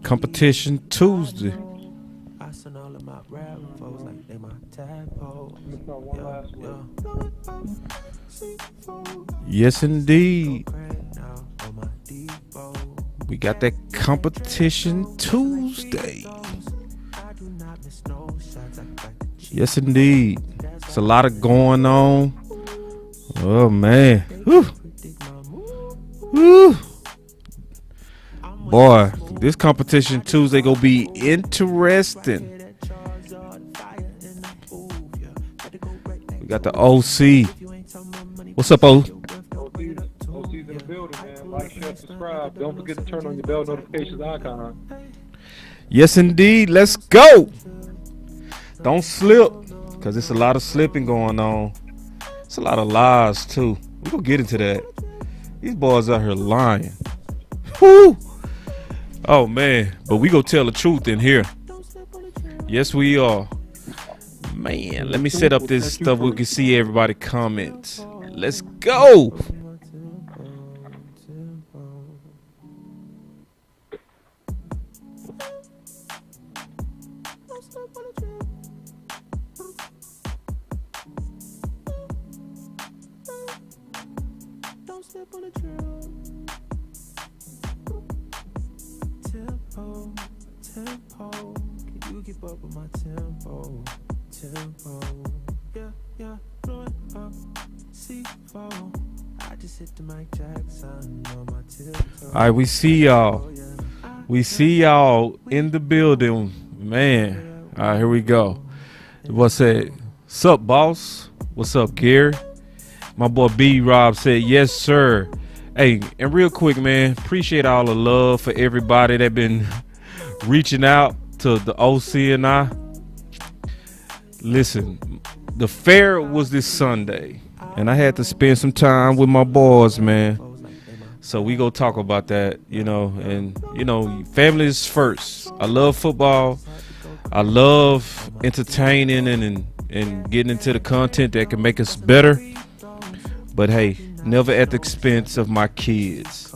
Competition Tuesday. I send all of my rap folks like they my tadpole. Yes, indeed. We got that Competition Tuesday. Yes, indeed. It's a lot of going on. Oh, man. Whew. Whew. Boy, this Competition Tuesday gonna be interesting. We got the OC. What's up, O? OC's in the building, man. Like, share, subscribe. Don't forget to turn on your bell notifications icon. Yes, indeed. Let's go. Don't slip, because it's a lot of slipping going on. It's a lot of lies, too. We're going to get into that. These boys out here lying. Whoo! Oh, man. But we going to tell the truth in here. Yes, we are. Man, let me set up this stuff. We can see everybody comments. Let's go. Tempo, can you keep up with my tempo? Yeah, blowing up, C4. I just hit the Mike Jackson on my tiptoe. All right, we see y'all. We see y'all in the building, man. All right, here we go. What's that? What's up, boss? What's up, Gary? My boy B Rob said, yes, sir. Hey, and real quick, man, appreciate all the love for everybody that been reaching out to the OC and I. Listen, the fair was this Sunday, and I had to spend some time with my boys, man. So we go talk about that, and family is first. I love football. I love entertaining and getting into the content that can make us better. But hey, never at the expense of my kids.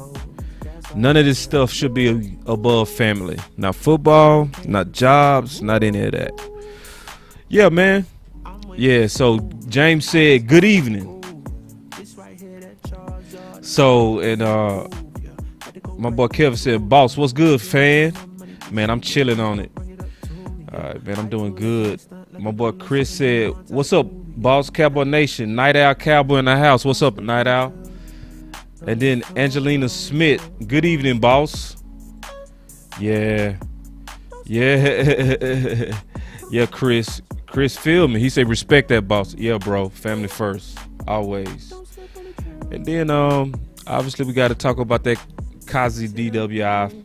None of this stuff should be above family. Not football, not jobs, not any of that. Yeah, man. Yeah, so James said, good evening. So, and my boy Kevin said, boss, what's good, fan? Man, I'm chilling on it. All right, man, I'm doing good. My boy Chris said, what's up, boss, Cowboy Nation? Night Owl Cowboy in the house. What's up, Night Owl? And then Angelina Smith, good evening, boss. Yeah. Yeah, Chris. Chris feel me. He said, respect that, boss. Yeah, bro. Family first. Always. And then, obviously, we got to talk about that Kazi DWI.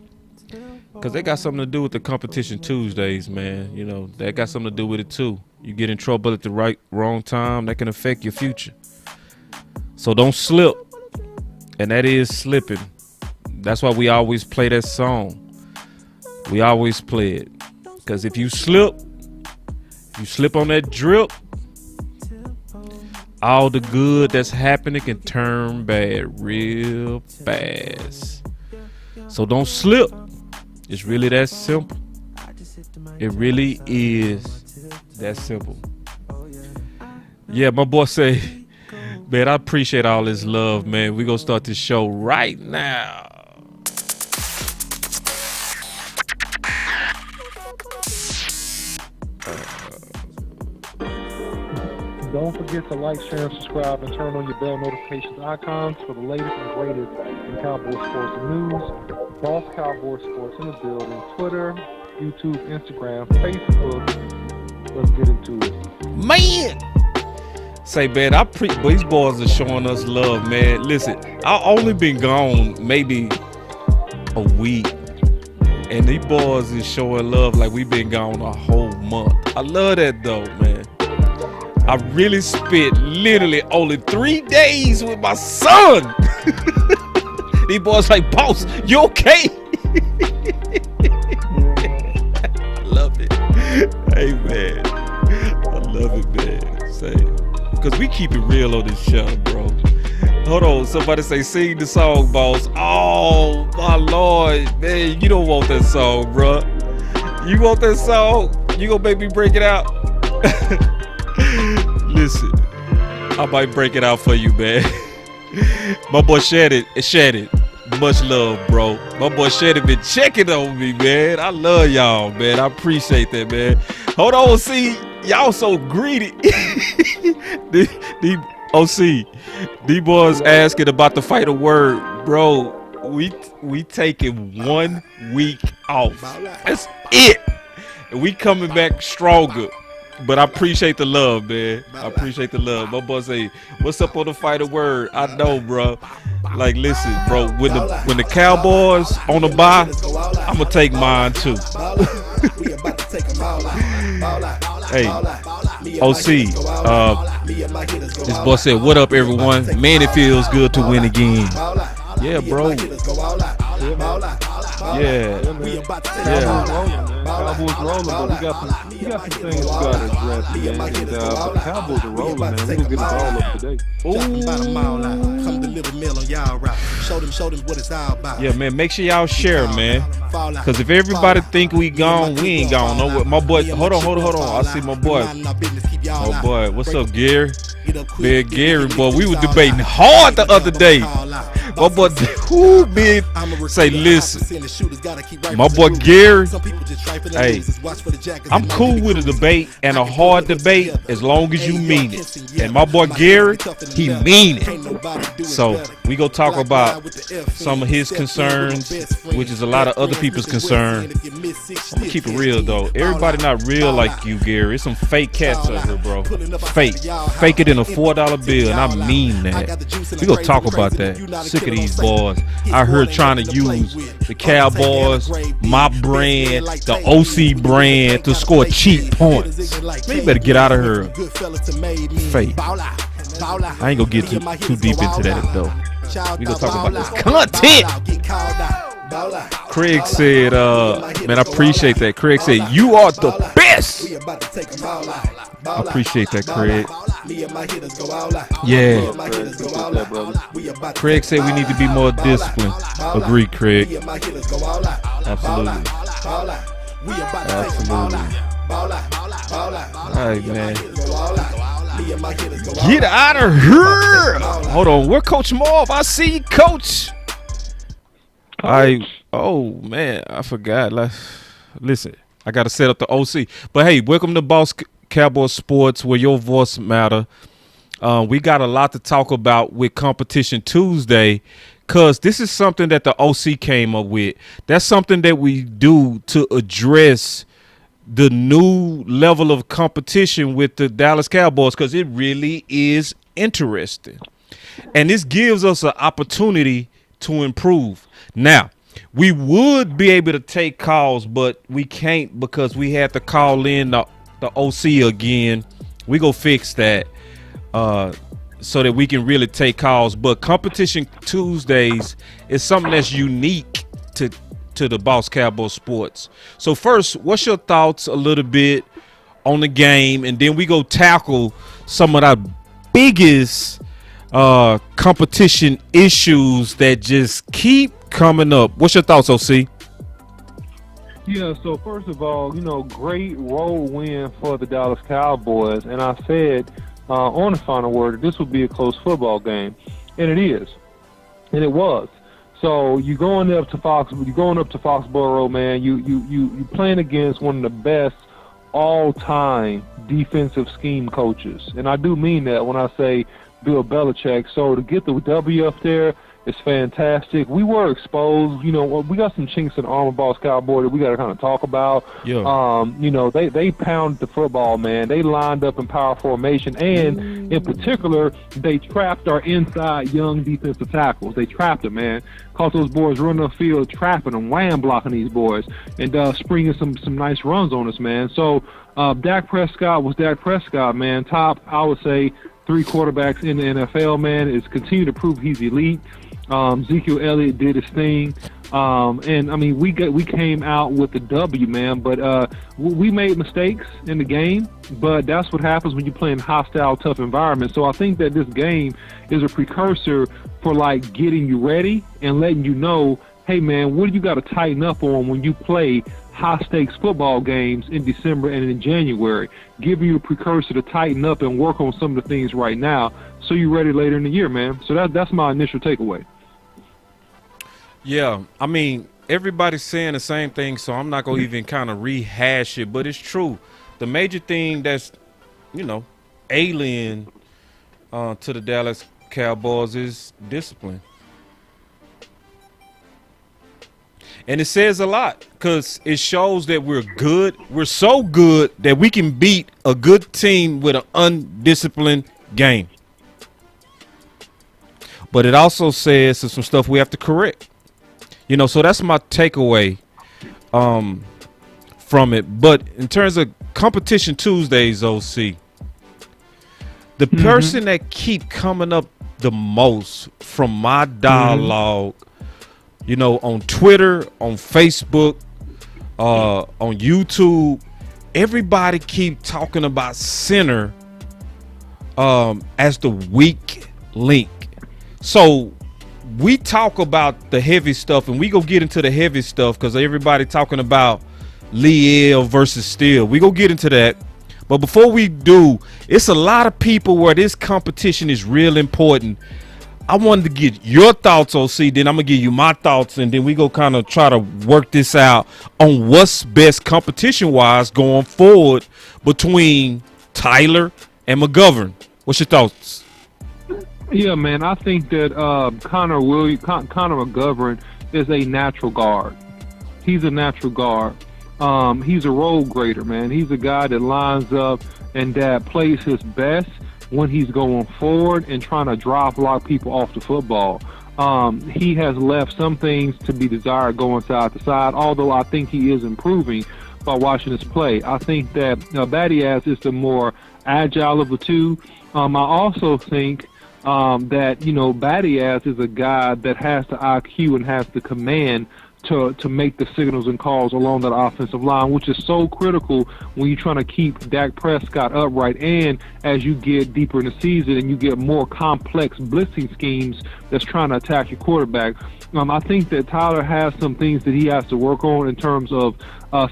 Because they got something to do with the Competition Tuesdays, man. You know, that got something to do with it, too. You get in trouble at the wrong time, that can affect your future. So don't slip. And that is slipping. That's why we always play that song. We always play it. Because if you slip on that drip, all the good that's happening can turn bad real fast. So don't slip. It's really that simple. It really is that simple. Yeah, my boy say, man, I appreciate all this love, man. We're going to start this show right now. Don't forget to like, share, and subscribe, and turn on your bell notifications icons for the latest and greatest in Cowboy sports and news. Boss Cowboy Sports in the building. Twitter, YouTube, Instagram, Facebook. Let's get into it. Man! Say, man, these boys are showing us love, man. Listen, I only been gone maybe a week, and these boys is showing love like we've been gone a whole month. I love that, though, man. I really spent literally only 3 days with my son. These boys like, boss, you okay? I love it. Hey, man. I love it, man. Say, because we keep it real on this show, bro. Hold on. Somebody say, sing the song, boss. Oh, my Lord. Man, you don't want that song, bruh. You want that song? You gonna make me break it out? Listen, I might break it out for you, man. My boy Shannon. Much love, bro. My boy Shannon been checking on me, man. I love y'all, man. I appreciate that, man. Hold on, see, y'all so greedy. the OC, these boys asking about the fight of word, bro. We taking 1 week off. That's it. And we coming back stronger. But I appreciate the love, man. I appreciate the love. My boy say, "What's up on the fight of word?" I know, bro. Like, listen, bro. When the Cowboys on the bye, I'm gonna take mine too. Hey, OC. This boy said, "What up, everyone? Man, it feels good to win again." Yeah, bro. Yeah. Cowboys rolling, but we got some things we gotta address, man. And the Cowboys are rolling, man. We gonna get the ball up today. Yeah, man. Make sure y'all share, man. Cause if everybody think we gone, we ain't gone nowhere. My boy, hold on. I see my boy. My boy, what's up, Gary? Big Gary, boy. We were debating hard the other day. My boy, who big? Say, listen, my boy Gary. Hey, I'm cool with a debate and a hard debate as long as you mean it. And my boy Gary, he mean it. So we go talk about some of his concerns, which is a lot of other people's concern. I'm gonna keep it real though. Everybody not real like you, Gary. It's some fake cats out here, bro. Fake it in a $4 bill, and I mean that. We gonna talk about that. Sick of these boys. I heard trying to use the Cowboys, my brand, the OC brand to score cheap points. Man, you better get out of here. Fake. I ain't gonna get too deep into that though. We gonna talk about this content. Craig said, man, I appreciate that. Craig said, "You are the best." I appreciate that, Craig. Yeah. Craig said we need to be more disciplined. Agree, Craig. Absolutely. All right, man. Get out of here. Hold on. Where Coach Marv? I see you, Coach. Oh, man. I forgot. Listen, I got to set up the OC. But, hey, welcome to Boss Cowboy Sports, where your voice matter. We got a lot to talk about with Competition Tuesday, because this is something that the OC came up with. That's something that we do to address the new level of competition with the Dallas Cowboys, because it really is interesting. And this gives us an opportunity to improve. Now, we would be able to take calls, but we can't because we had to call in the OC again. We go fix that so that we can really take calls. But Competition Tuesdays is something that's unique to the Boss Cowboy Sports. So first, what's your thoughts a little bit on the game, and then we go tackle some of the biggest competition issues that just keep coming up. What's your thoughts, OC? Yeah, so first of all, great road win for the Dallas Cowboys. And I said on the final word that this would be a close football game. And it is. And it was. So you're going up to Foxborough, man. You playing against one of the best all-time defensive scheme coaches. And I do mean that when I say Bill Belichick. So to get the W up there, it's fantastic. We were exposed. We got some chinks in the armor, Boss Cowboy, that we got to kind of talk about. Yeah. They pounded the football, man. They lined up in power formation, and in particular, they trapped our inside young defensive tackles. They trapped them, man. Caught those boys running the field, trapping them, wham blocking these boys, and springing some nice runs on us, man. So Dak Prescott was Dak Prescott, man. Top, I would say, 3 quarterbacks in the NFL, man. Is continue to prove he's elite. Ezekiel Elliott did his thing. And I mean, we came out with the W, man. But we made mistakes in the game. But that's what happens when you play in hostile, tough environments. So I think that this game is a precursor for like getting you ready and letting you know, hey man, what do you got to tighten up on when you play high stakes football games in December and in January, giving you a precursor to tighten up and work on some of the things right now so you're ready later in the year, man. So that's my initial takeaway. Yeah, I mean, everybody's saying the same thing, so I'm not going to even kind of rehash it, but it's true. The major thing that's, alien to the Dallas Cowboys is discipline. And it says a lot because it shows that we're good. We're so good that we can beat a good team with an undisciplined game. But it also says some stuff we have to correct. So that's my takeaway from it. But in terms of Competition Tuesdays, OC, the person that keep coming up the most from my dialogue, on Twitter, on Facebook, on YouTube, everybody keep talking about center as the weak link. So we talk about the heavy stuff, and we go get into the heavy stuff because everybody talking about Liel versus Steele. We go get into that. But before we do, it's a lot of people where this competition is real important. I wanted to get your thoughts, OC, then I'm going to give you my thoughts, and then we go kind of try to work this out on what's best competition-wise going forward between Tyler and McGovern. What's your thoughts? Yeah, man, I think that Connor McGovern is a natural guard. He's a natural guard. He's a road grader, man. He's a guy that lines up and that plays his best when he's going forward and trying to drop block people off the football. He has left some things to be desired going side to side, although I think he is improving by watching his play. I think that Badiaz is the more agile of the two. I also think that, Badiaz is a guy that has the IQ and has the command to make the signals and calls along that offensive line, which is so critical when you're trying to keep Dak Prescott upright, and as you get deeper in the season and you get more complex blitzing schemes that's trying to attack your quarterback. I think that Tyler has some things that he has to work on in terms of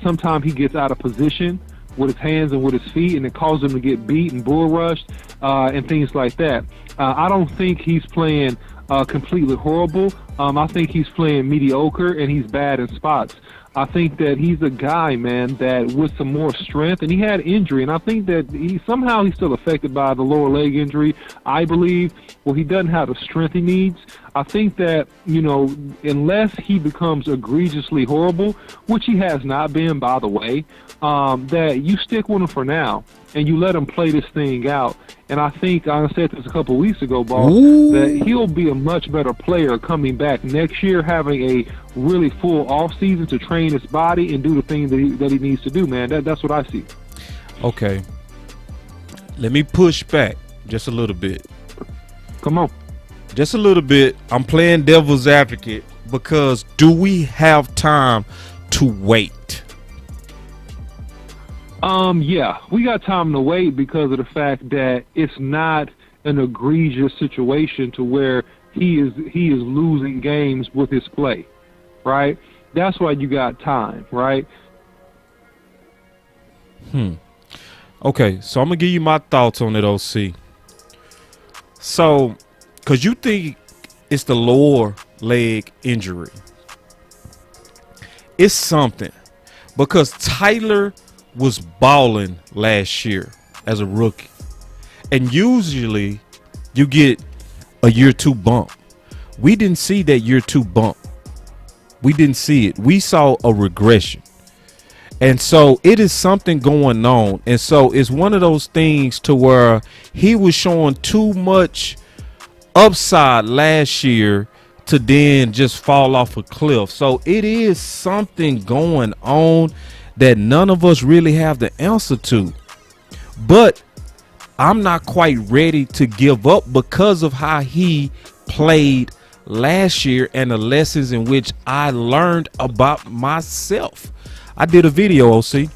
sometimes he gets out of position with his hands and with his feet, and it causes him to get beat and bull rushed and things like that. I don't think he's playing completely horrible. I think he's playing mediocre, and he's bad in spots. I think that he's a guy, man, that with some more strength, and he had injury, and I think that he's still affected by the lower leg injury, I believe, where he doesn't have the strength he needs. I think that, unless he becomes egregiously horrible, which he has not been, by the way, that you stick with him for now, and you let him play this thing out. And I think, I said this a couple of weeks ago, boss, that he'll be a much better player coming back next year, having a really full off season to train his body and do the things that he needs to do, man. That's what I see. Okay. Let me push back just a little bit. Come on. Just a little bit. I'm playing devil's advocate because do we have time to wait? Yeah, we got time to wait because of the fact that it's not an egregious situation to where he is losing games with his play, right? That's why you got time, right? Okay, so I'm gonna give you my thoughts on it, OC. So, cause you think it's the lower leg injury, it's something because Tyler was balling last year as a rookie, and usually you get a year two bump. We didn't see that year two bump. We didn't see it. We saw a regression, and so it is something going on. And so it's one of those things to where he was showing too much upside last year to then just fall off a cliff. So it is something going on that none of us really have the answer to. But I'm not quite ready to give up because of how he played last year and the lessons in which I learned about myself. I did a video, OC.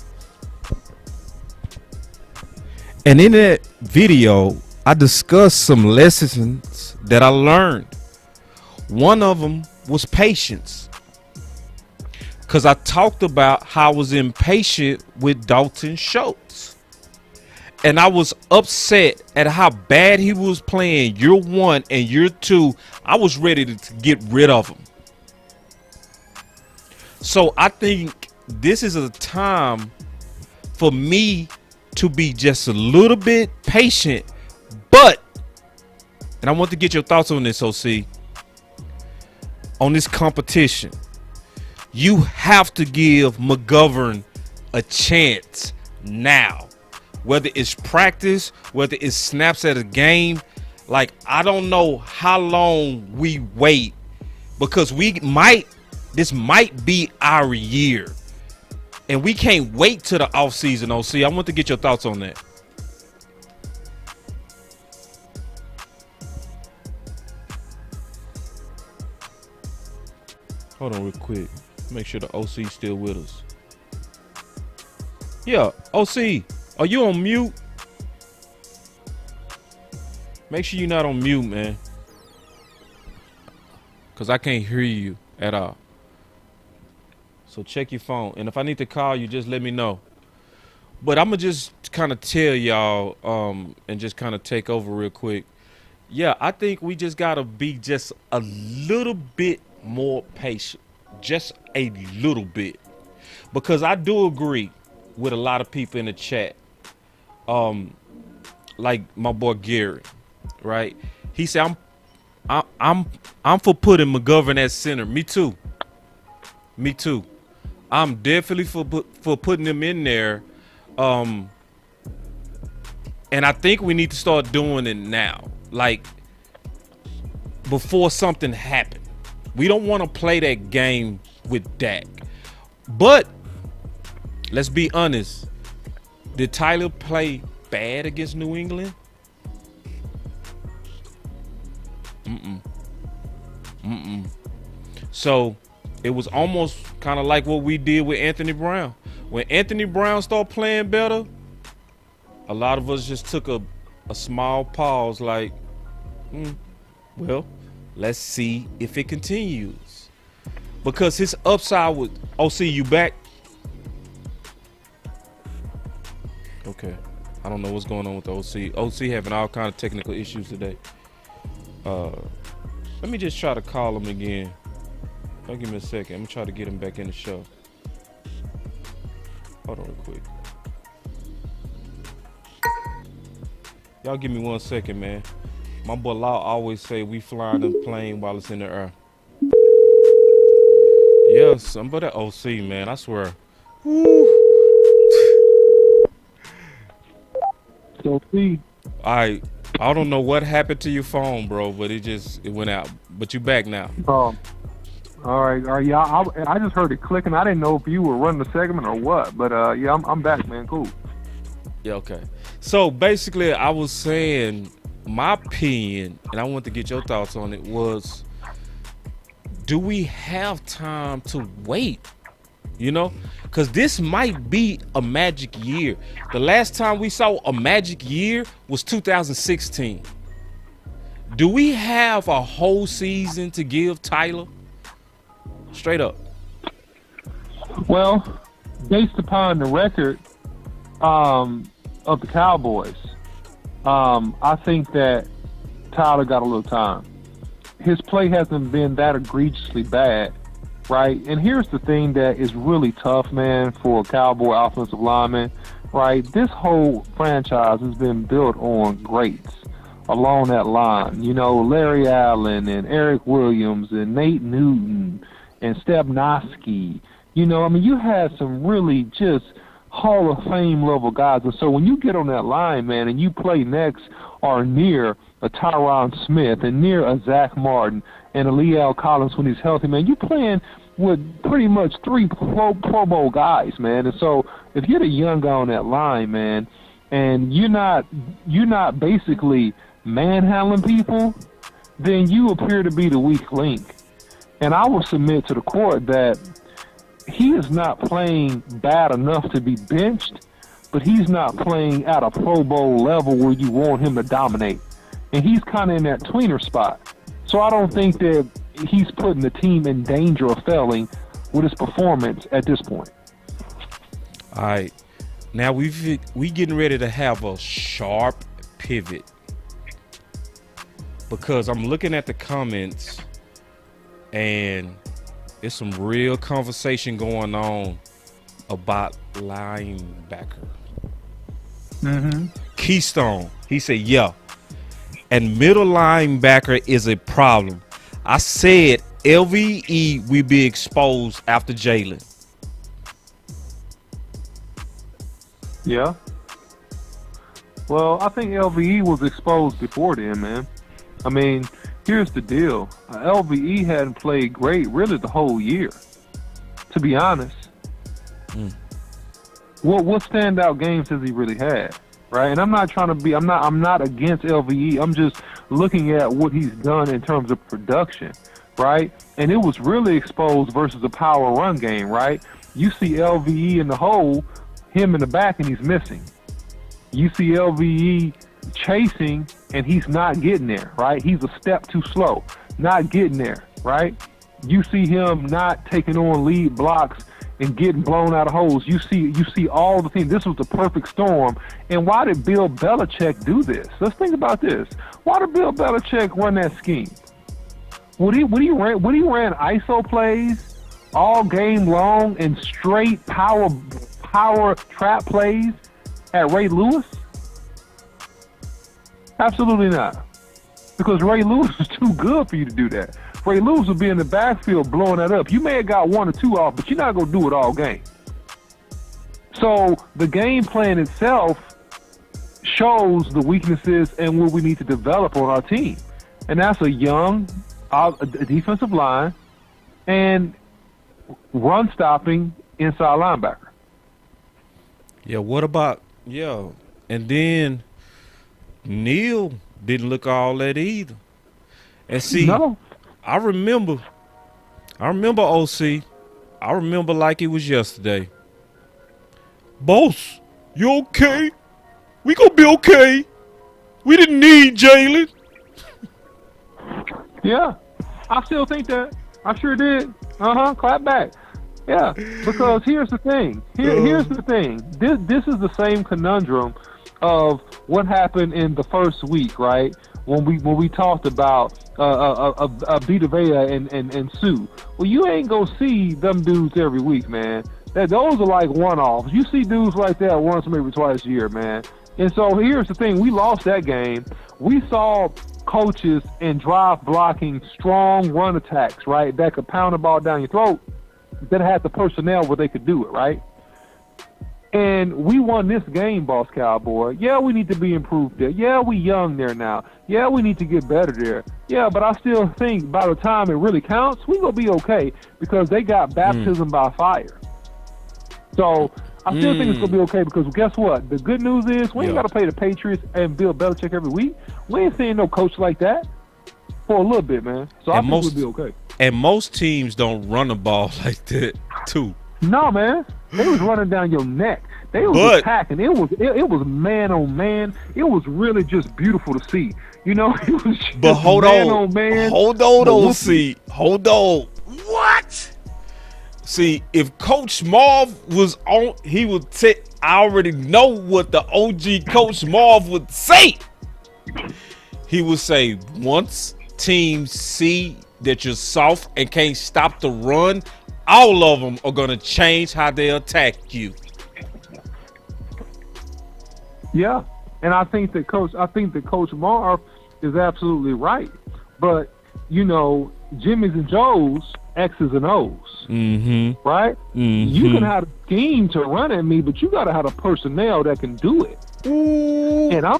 And in that video, I discussed some lessons that I learned. One of them was patience. Because I talked about how I was impatient with Dalton Schultz. And I was upset at how bad he was playing year 1 and year 2. I was ready to get rid of him. So I think this is a time for me to be just a little bit patient. But, and I want to get your thoughts on this, OC, on this competition. You have to give McGovern a chance now. Whether it's practice, whether it's snaps at a game. Like, I don't know how long we wait, because this might be our year. And we can't wait till the offseason, OC. I want to get your thoughts on that. Hold on real quick. Make sure the OC's still with us. Yeah, OC, are you on mute? Make sure you're not on mute, man. Because I can't hear you at all. So check your phone. And if I need to call you, just let me know. But I'm going to just kind of tell y'all and just kind of take over real quick. Yeah, I think we just got to be just a little bit more patient. Just a little bit. Because I do agree with a lot of people in the chat. Like my boy Gary, right? He said, I'm for putting McGovern at center. Me too. Me too. I'm definitely for putting him in there. And I think we need to start doing it now. Like, before something happened. We don't want to play that game with Dak. But let's be honest. Did Tyler play bad against New England? So it was almost kind of like what we did with Anthony Brown. When Anthony Brown started playing better, a lot of us just took a small pause like, well, let's see if it continues. Because his upside was, OC, you back? Okay. I don't know what's going on with the OC. OC having all kind of technical issues today. Let me just try to call him again. Don't give me a second. I'm going to try to get him back in the show. Hold on real quick. Y'all give me 1 second, man. My boy Law always say we flying the plane while it's in the air. Yeah, somebody OC, man. I swear. Woo. OC. I don't know what happened to your phone, bro, but it went out. But you back now. All right. Yeah, I just heard it clicking. I didn't know if you were running the segment or what, but yeah, I'm back, man. Cool. Yeah, okay. So basically, I was saying my opinion, and I want to get your thoughts on it, was, do we have time to wait? You know, because this might be a magic year. The last time we saw a magic year was 2016. Do we have a whole season to give Tyler? Straight up. Well, based upon the record of the Cowboys, I think that Tyler got a little time. His play hasn't been that egregiously bad, right? And here's the thing that is really tough, man, for a Cowboy offensive lineman, right? This whole franchise has been built on greats along that line. You know, Larry Allen and Eric Williams and Nate Newton and Stepnoski. You know, I mean, you had some really just Hall of Fame level guys. And so when you get on that line, man, and you play next or near a Tyron Smith and near a Zach Martin and a Leal Collins when he's healthy, man, you're playing with pretty much three Pro Bowl guys, man. And so if you're the young guy on that line, man, and you're not basically manhandling people, then you appear to be the weak link. And I will submit to the court that he is not playing bad enough to be benched, but he's not playing at a Pro Bowl level where you want him to dominate. And he's kind of in that tweener spot. So I don't think that he's putting the team in danger of failing with his performance at this point. All right. Now we getting ready to have a sharp pivot because I'm looking at the comments and there's some real conversation going on about linebacker. Mm-hmm. Keystone, he said, yeah, and middle linebacker is a problem. I said LVE will be exposed after Jalen. Yeah. Well, I think LVE was exposed before then, man. I mean, here's the deal. LVE hadn't played great really the whole year, to be honest. What standout games has he really had, right? And I'm not trying to be, I'm not against LVE. I'm just looking at what he's done in terms of production, right? And it was really exposed versus a power run game, right? You see LVE in the hole, him in the back, and he's missing. You see LVE chasing, and he's not getting there, right? He's a step too slow, not getting there, right? You see him not taking on lead blocks and getting blown out of holes. You see all the things. This was the perfect storm. And why did Bill Belichick do this? Let's think about this. Why did Bill Belichick run that scheme? When he ran ISO plays all game long and straight power trap plays at Ray Lewis? Absolutely not. Because Ray Lewis is too good for you to do that. Ray Lewis will be in the backfield blowing that up. You may have got one or two off, but you're not going to do it all game. So the game plan itself shows the weaknesses and what we need to develop on our team. And that's a young defensive line and run stopping inside linebacker. Yeah, what about, and then Neil didn't look all that either. And see, No. I remember OC. I remember like it was yesterday. Boss, you okay? We gonna be okay. We didn't need Jalen. Yeah, I still think that. I sure did. Clap back. Yeah, because here's the thing. Here's the thing. This is the same conundrum of what happened in the first week, right? When we talked about Vita Vea and Sue. Well, you ain't gonna see them dudes every week, man. Those are like one-offs. You see dudes like that once, maybe twice a year, man. And so here's the thing. We lost that game. We saw coaches in drive blocking strong run attacks, right, that could pound the ball down your throat, that had the personnel where they could do it, right? And we won this game, Boss Cowboy. Yeah, we need to be improved there. Yeah, we young there now. Yeah, we need to get better there. Yeah, but I still think by the time it really counts, we gonna be okay because they got baptism by fire. So I still think it's gonna be okay because guess what? The good news is we ain't gotta play the Patriots and Bill Belichick every week. We ain't seeing no coach like that for a little bit, man. So I think we'll be okay. And most teams don't run the ball like that, too. No, man. They was running down your neck. They was attacking. It was man on man. It was really just beautiful to see. You know, it was just hold man on, man. Hold on, OC. Hold on. What? See, if Coach Marv was on, he would say, I already know what the OG Coach Marv would say. He would say, once teams see that you're soft and can't stop the run, all of them are going to change how they attack you. Yeah, and I think that Coach Marv is absolutely right. But, you know, Jimmy's and Joe's, X's and O's, right? You can have a scheme to run at me, but you got to have a personnel that can do it. And I'm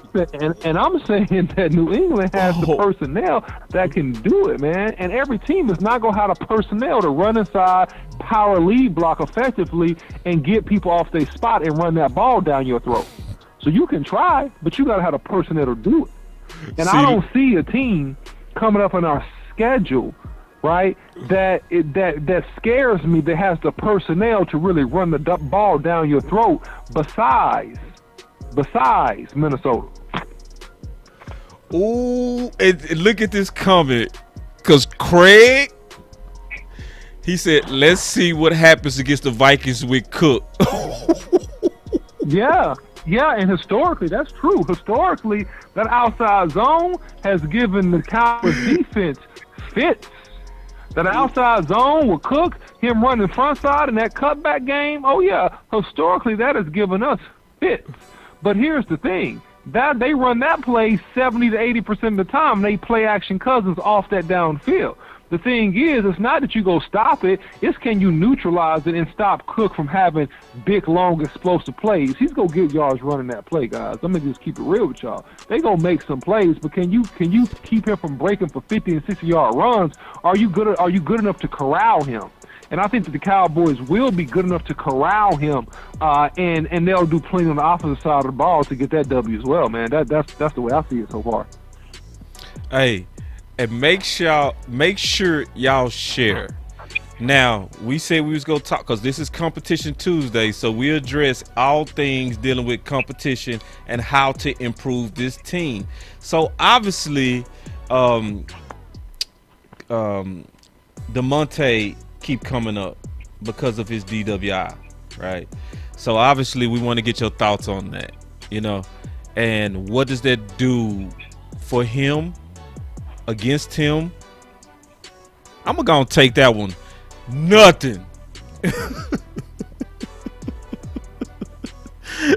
saying that New England has the personnel that can do it, man. And every team is not gonna have the personnel to run inside, power lead block effectively, and get people off their spot and run that ball down your throat. So you can try, but you gotta have the personnel to do it. And I don't see a team coming up on our schedule, right? That scares me. That has the personnel to really run the ball down your throat. Besides Minnesota. Ooh, and look at this comment, because Craig, he said, let's see what happens against the Vikings with Cook. Yeah, and historically, that's true. Historically, that outside zone has given the Cowboys defense fits. That outside zone with Cook, him running front side in that cutback game, oh yeah, historically that has given us fits. But here's the thing. That they run that play 70 to 80% of the time. They play action Cousins off that downfield. The thing is, it's not that you go stop it. It's can you neutralize it and stop Cook from having big, long, explosive plays. He's going to get yards running that play, guys. I'm going to just keep it real with y'all. They going to make some plays, but can you keep him from breaking for 50 and 60-yard runs? Are you good enough to corral him? And I think that the Cowboys will be good enough to corral him, and they'll do plenty on the offensive side of the ball to get that W as well, man. That's the way I see it so far. Hey, and make sure y'all share. Now, we said we was going to talk, because this is Competition Tuesday, so we address all things dealing with competition and how to improve this team. So, obviously, DeMonte keep coming up because of his DWI, right? So obviously we want to get your thoughts on that, and what does that do for him, against him? I'm gonna take that one. Nothing.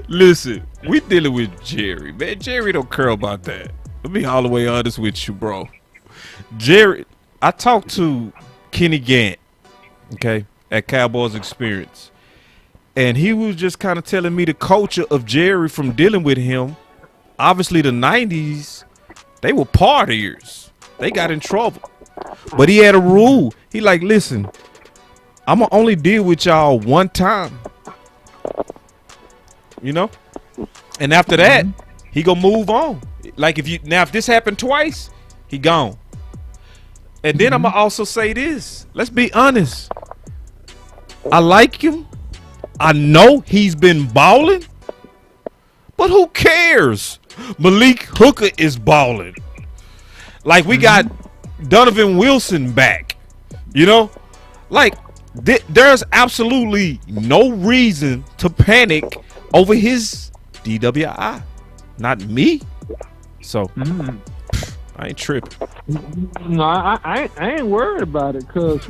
Listen, we dealing with Jerry, man. Jerry don't care about that. Let me all the way honest with you, bro. Jerry, I talked to Kenny Gant, okay, at Cowboys Experience, and he was just kind of telling me the culture of Jerry from dealing with him. Obviously, the 90s, they were partiers. They got in trouble. But he had a rule. He like, listen, I'm going to only deal with y'all one time. And after that, he going to move on. Like, if this happened twice, he gone. And then I'm going to also say this. Let's be honest. I like him. I know he's been balling. But who cares? Malik Hooker is balling. Like, we got Donovan Wilson back. Like, there's absolutely no reason to panic over his DWI. Not me. So, I ain't tripping. No, I ain't worried about it, because,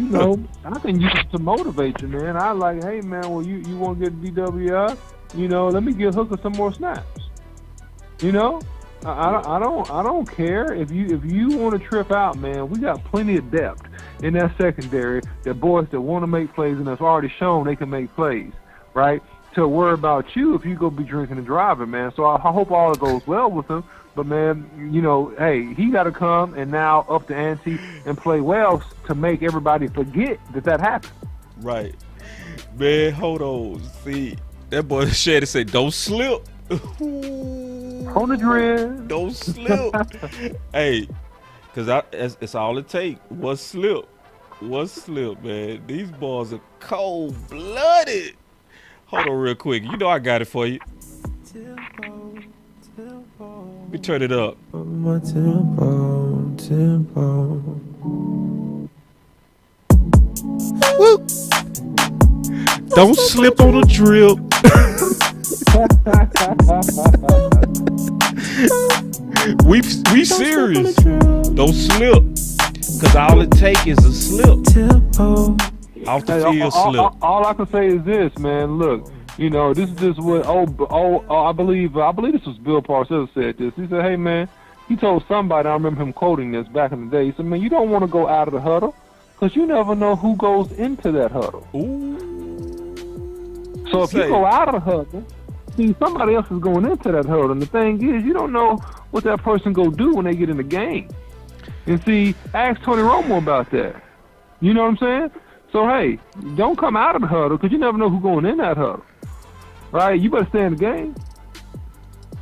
I can use it to motivate you, man. I like, hey, man, well, you want to get DWI? Let me give Hooker some more snaps. I don't care if you want to trip out, man. We got plenty of depth in that secondary. That boys that want to make plays and have already shown they can make plays, right? To worry about you if you go be drinking and driving, man. So I hope all goes well with him. But man, hey, he got to come and now up the ante and play well to make everybody forget that happened. Right, man. Hold on. See, that boy Shady said, "Don't slip." On the drill. Don't slip. Hey, because it's all it takes. One slip, man. These boys are cold-blooded. Hold on real quick. I got it for you. Let me turn it up. Woo. Don't slip on the drill. we serious. Don't slip, because all it take is a slip. Off the field slip. All I can say is this, man. Look, this is just what I believe this was Bill Parcells said this. He said, hey, man, he told somebody, I remember him quoting this back in the day. He said, man, you don't want to go out of the huddle, because you never know who goes into that huddle. Ooh. So if you go out of the huddle, see, somebody else is going into that huddle. And the thing is, you don't know what that person go do when they get in the game. And see, ask Tony Romo about that. You know what I'm saying? So, hey, don't come out of the huddle, because you never know who's going in that huddle. Right? You better stay in the game.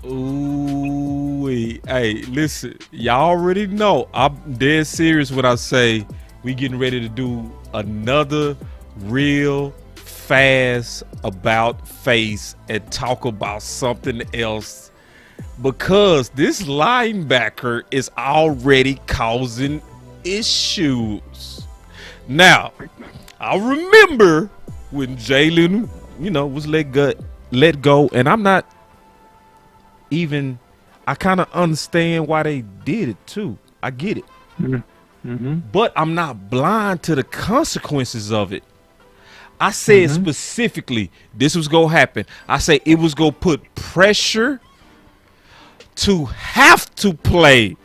Ooh, hey, listen, y'all already know I'm dead serious when I say we getting ready to do another real fast about face and talk about something else because this linebacker is already causing issues. Now, I remember when Jalen, was let go, and I'm not even, I kind of understand why they did it too. I get it. Mm-hmm. But I'm not blind to the consequences of it. I said specifically this was going to happen. I say it was going to put pressure to have to play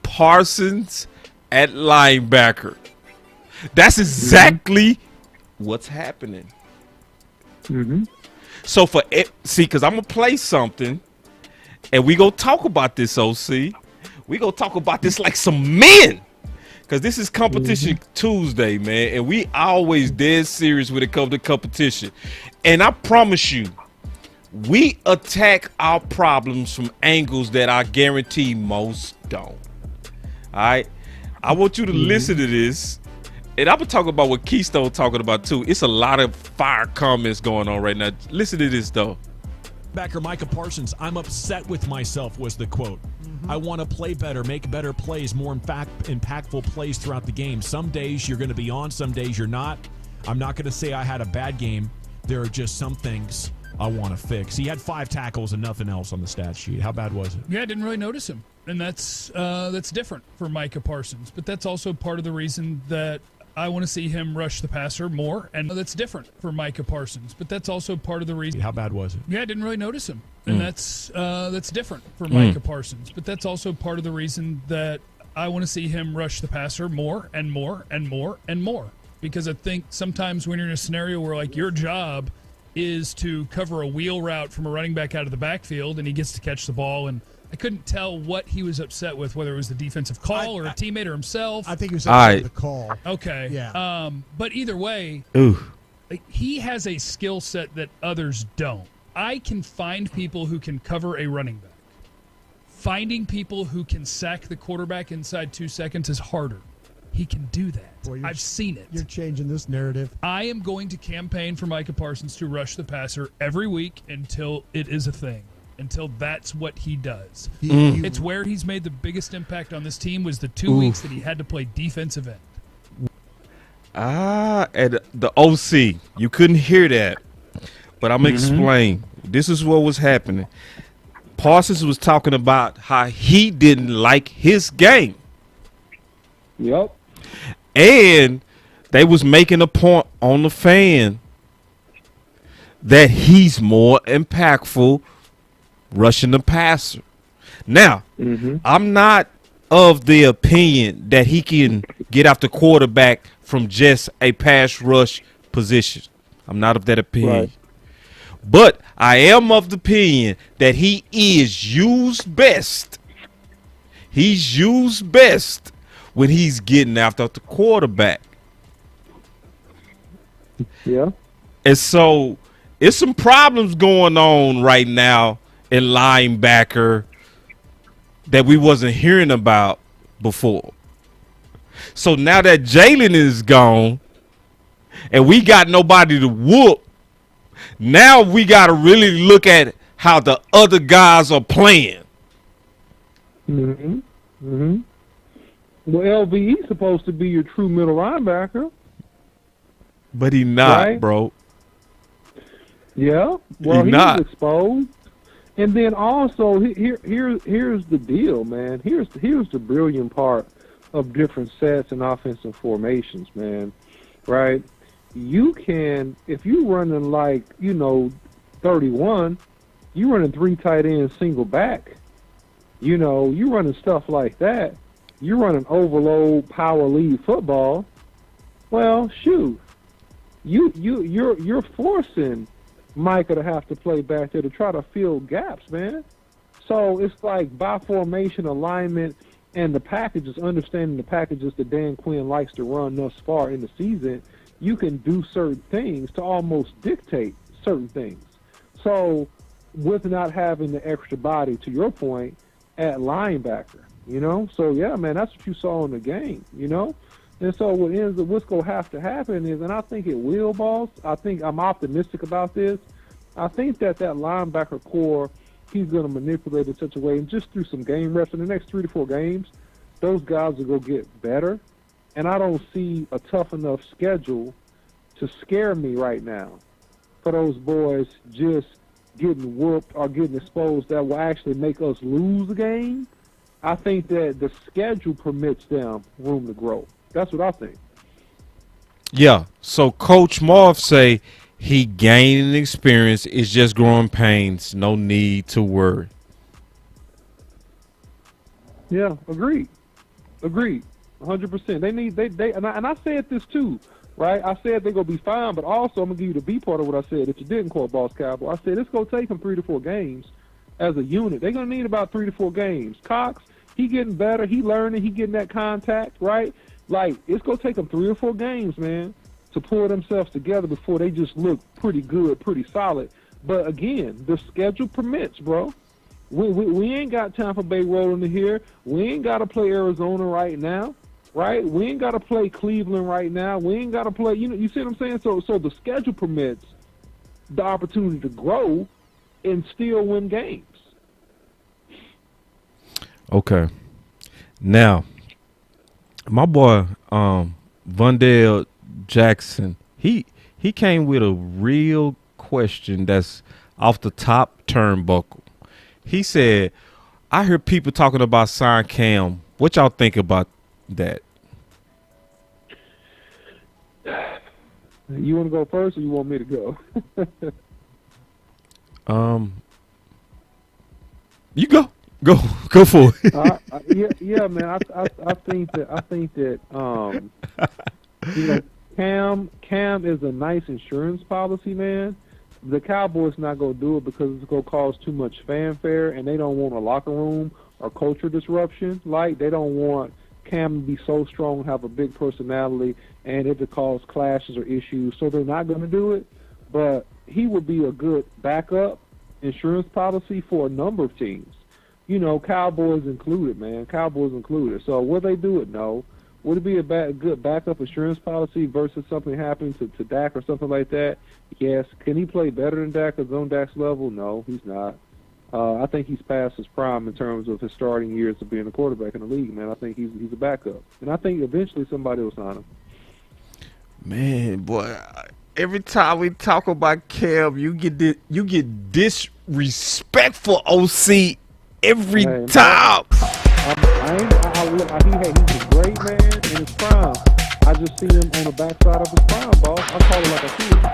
Parsons at linebacker. That's exactly what's happening. So because I'm going to play something and we going to talk about this, OC. We going to talk about this like some men. Because this is Competition Tuesday, man. And we always dead serious when it comes to competition. And I promise you, we attack our problems from angles that I guarantee most don't. All right? I want you to listen to this. And I'm going to talk about what Keystone talking about, too. It's a lot of fire comments going on right now. Listen to this, though. Backer Micah Parsons, I'm upset with myself was the quote. I want to play better, make better plays, more impactful plays throughout the game. Some days you're going to be on, some days you're not. I'm not going to say I had a bad game. There are just some things I want to fix. He had 5 tackles and nothing else on the stat sheet. How bad was it? Yeah, I didn't really notice him. And that's different for Micah Parsons. But that's also part of the reason that I want to see him rush the passer more, and that's different for Micah Parsons. But that's also part of the reason. How bad was it? Yeah, I didn't really notice him, and that's different for Micah Parsons. But that's also part of the reason that I want to see him rush the passer more and more and more and more. Because I think sometimes when you're in a scenario where like your job is to cover a wheel route from a running back out of the backfield, and he gets to catch the ball, and I couldn't tell what he was upset with, whether it was the defensive call or a teammate or himself. I think he was upset with the call. Okay. Yeah. But either way, he has a skill set that others don't. I can find people who can cover a running back. Finding people who can sack the quarterback inside 2 seconds is harder. He can do that. Boy, I've seen it. You're changing this narrative. I am going to campaign for Micah Parsons to rush the passer every week until it is a thing. Until that's what he does. It's where he's made the biggest impact on this team was the 2 weeks that he had to play defensive end. And the OC, you couldn't hear that, but I'm going to explain. This is what was happening. Parsons was talking about how he didn't like his game. Yep. And they was making a point on the fan that he's more impactful rushing the passer. Now, I'm not of the opinion that he can get after quarterback from just a pass rush position. I'm not of that opinion. Right. But I am of the opinion that he is used best. He's used best when he's getting after the quarterback. Yeah. And so it's some problems going on right now in linebacker that we wasn't hearing about before. So now that Jalen is gone and we got nobody to whoop, now we got to really look at how the other guys are playing. Well, LVE's supposed to be your true middle linebacker. But he not, right? bro. Yeah. Well, He he's not. exposed. And then also, here's the deal, man. Here's the brilliant part of different sets and offensive formations, man. Right? You can, if you running like 31, you running 3 tight ends, single back. You running stuff like that. You're running overload, power lead football. Well, shoot, you're forcing Micah to have to play back there to try to fill gaps, man. So it's like by formation alignment and the packages, understanding the packages that Dan Quinn likes to run thus far in the season, you can do certain things to almost dictate certain things. So with not having the extra body, to your point, at linebacker. So yeah, man, that's what you saw in the game. And so what's going to have to happen is, and I think it will, boss. I think I'm optimistic about this. I think that linebacker core, he's going to manipulate in such a way, and just through some game reps in the next 3 to 4 games, those guys will go get better. And I don't see a tough enough schedule to scare me right now for those boys just getting whooped or getting exposed that will actually make us lose the game. I think that the schedule permits them room to grow. That's what I think. Yeah. So Coach Marv say he gaining experience. It's just growing pains. No need to worry. Yeah, agreed. 100%. They need and I said this too, right? I said they're gonna be fine, but also I'm gonna give you the B part of what I said. If you didn't call Boss Cowboy, I said it's gonna take them 3 to 4 games as a unit. They're gonna need about 3 to 4 games. Cox, he getting better, he learning, he getting that contact, right? Like, it's going to take them 3 or 4 games, man, to pull themselves together before they just look pretty good, pretty solid. But, again, the schedule permits, bro. We ain't got time for Bay rolling to here. We ain't got to play Arizona right now, right? We ain't got to play Cleveland right now. We ain't got to play, you see what I'm saying? So the schedule permits the opportunity to grow and still win games. Okay. Now, my boy Vondell Jackson, he came with a real question that's off the top turnbuckle. He said, I hear people talking about sign Cam. What y'all think about that? You want to go first or you want me to go? You go for it. Yeah, man. I think that Cam is a nice insurance policy, man. The Cowboys not gonna do it because it's gonna cause too much fanfare, and they don't want a locker room or culture disruption. Like, they don't want Cam to be so strong, have a big personality, and it to cause clashes or issues. So they're not gonna do it. But he would be a good backup insurance policy for a number of teams. Cowboys included, man. Cowboys included. So will they do it? No. Would it be a good backup insurance policy versus something happening to Dak or something like that? Yes. Can he play better than Dak or on Dak's level? No, he's not. I think he's past his prime in terms of his starting years of being a quarterback in the league, man. I think he's a backup. And I think eventually somebody will sign him. Man, boy, every time we talk about Cam, you get disrespectful, OC, every time. He's a great man in his prime. I just see him on the backside of his prime, boss. I call it like I see it.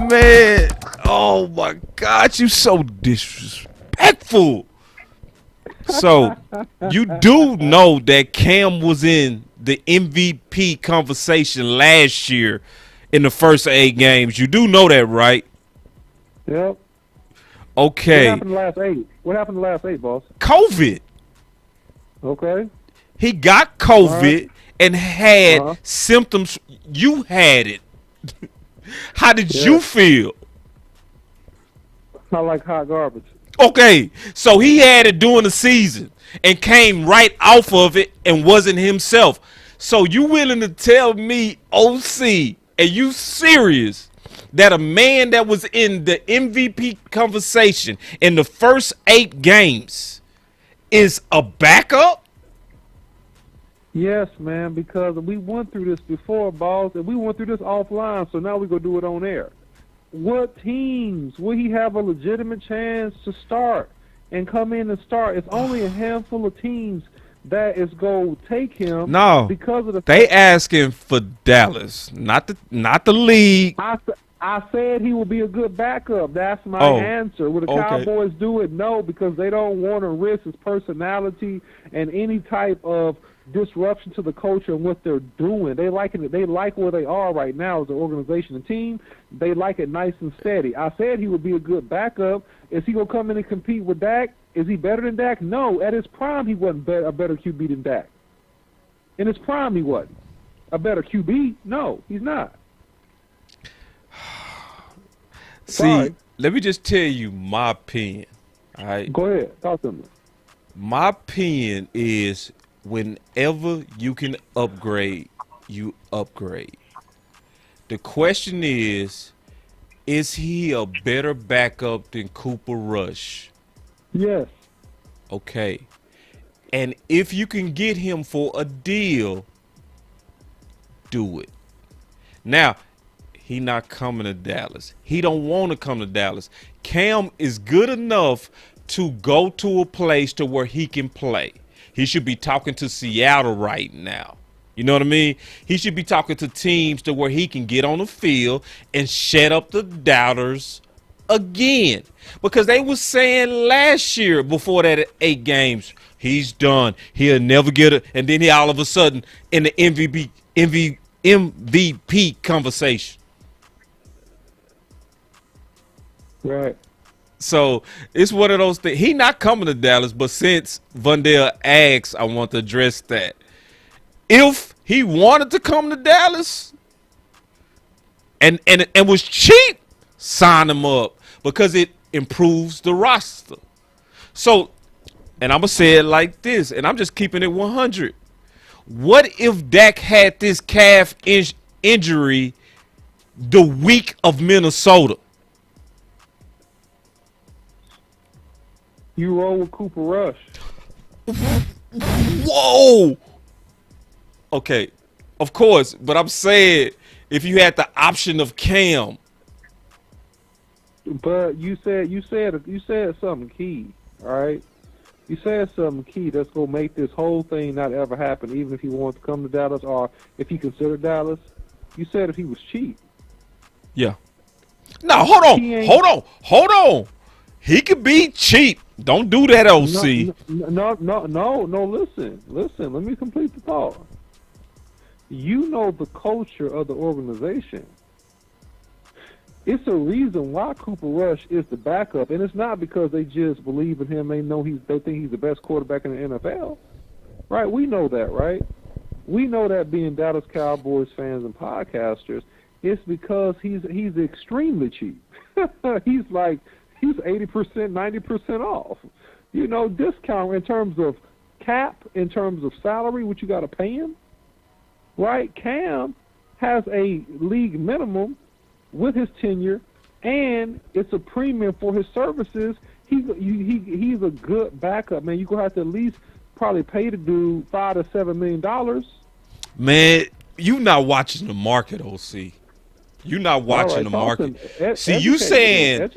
Man, oh my God, you so disrespectful. So, you do know that Cam was in the MVP conversation last year in the first 8 games. You do know that, right? Yep. Okay. What happened the last 8, boss? COVID. Okay. He got COVID and had symptoms. You had it. How did you feel? I like hot garbage. Okay, so he had it during the season and came right off of it and wasn't himself. So you willing to tell me, OC, and you serious, that a man that was in the MVP conversation in the first 8 games is a backup? Yes, man, because we went through this before, boss, and we went through this offline, so now we're going to do it on air. What teams will he have a legitimate chance to start and come in and start? It's only a handful of teams that is going to take him. No, because of they asking for Dallas, not the league. I said he will be a good backup. That's my answer. Will the Cowboys do it? No, because they don't want to risk his personality and any type of disruption to the culture and what they're doing. They like it. They like where they are right now as an organization and team. They like it nice and steady. I said he would be a good backup. Is he gonna come in and compete with Dak? Is he better than Dak? No. At his prime, he wasn't a better QB than Dak. In his prime, he wasn't a better QB. No, he's not. See, let me just tell you my opinion. All right. Go ahead. Talk to me. My opinion is whenever you can upgrade, you upgrade. The question is he a better backup than Cooper Rush? Yes. Okay. And if you can get him for a deal, do it. Now, he not coming to Dallas. He don't want to come to Dallas. Cam is good enough to go to a place to where he can play. He should be talking to Seattle right now. You know what I mean? He should be talking to teams to where he can get on the field and shut up the doubters again. Because they was saying last year before that 8 games, he's done. He'll never get it. And then he all of a sudden in the MVP conversation. Right. So it's one of those things. He not coming to Dallas, but since Vundell asks, I want to address that. If he wanted to come to Dallas and was cheap, sign him up because it improves the roster. So, and I'm going to say it like this, and I'm just keeping it 100. What if Dak had this calf injury the week of Minnesota? You roll with Cooper Rush. Whoa. Okay, of course, but I'm saying if you had the option of Cam. But you said something key, all right? You said something key that's gonna make this whole thing not ever happen, even if he wants to come to Dallas or if he considered Dallas. You said if he was cheap. Yeah. No, hold on. He could be cheap. Don't do that, OC. No. Listen. Let me complete the thought. You know the culture of the organization. It's a reason why Cooper Rush is the backup, and it's not because they just believe in him. They think he's the best quarterback in the NFL, right? We know that, right? We know that being Dallas Cowboys fans and podcasters, it's because he's extremely cheap. he's 80%, 90% off. You know, discount in terms of cap, in terms of salary, what you got to pay him. Right, Cam has a league minimum with his tenure, and it's a premium for his services. He's a good backup, man. You're gonna have to at least probably pay the dude $5 to $7 million. Man, you not watching the market, OC. You not watching the market. See, you saying?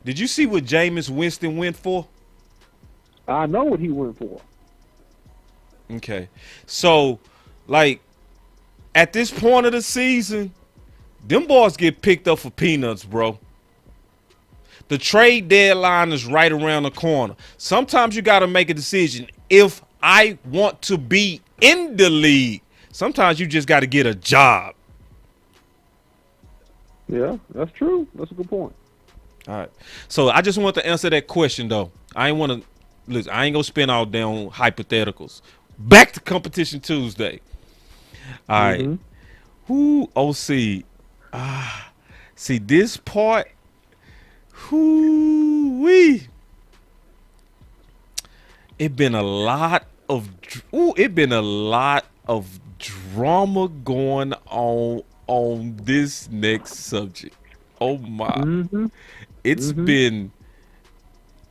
Did you see what Jameis Winston went for? I know what he went for. Okay, so. Like, at this point of the season, them boys get picked up for peanuts, bro. The trade deadline is right around the corner. Sometimes you got to make a decision. If I want to be in the league, sometimes you just got to get a job. Yeah, that's true. That's a good point. All right. So I just want to answer that question, though. I ain't going to spend all day on hypotheticals. Back to Competition Tuesday. All right. Who OC? See this part. Whoo-wee. It been a lot of drama going on this next subject. Oh my. It's been,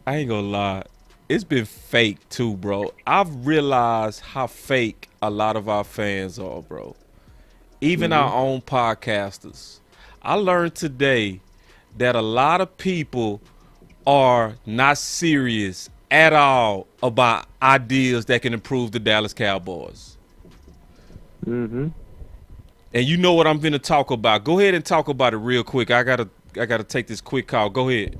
I ain't gonna lie, it's been fake too, bro. I've realized how fake a lot of our fans are, bro. Even our own podcasters. I learned today that a lot of people are not serious at all about ideas that can improve the Dallas Cowboys. And you know what I'm going to talk about. Go ahead and talk about it real quick. I gotta take this quick call. Go ahead.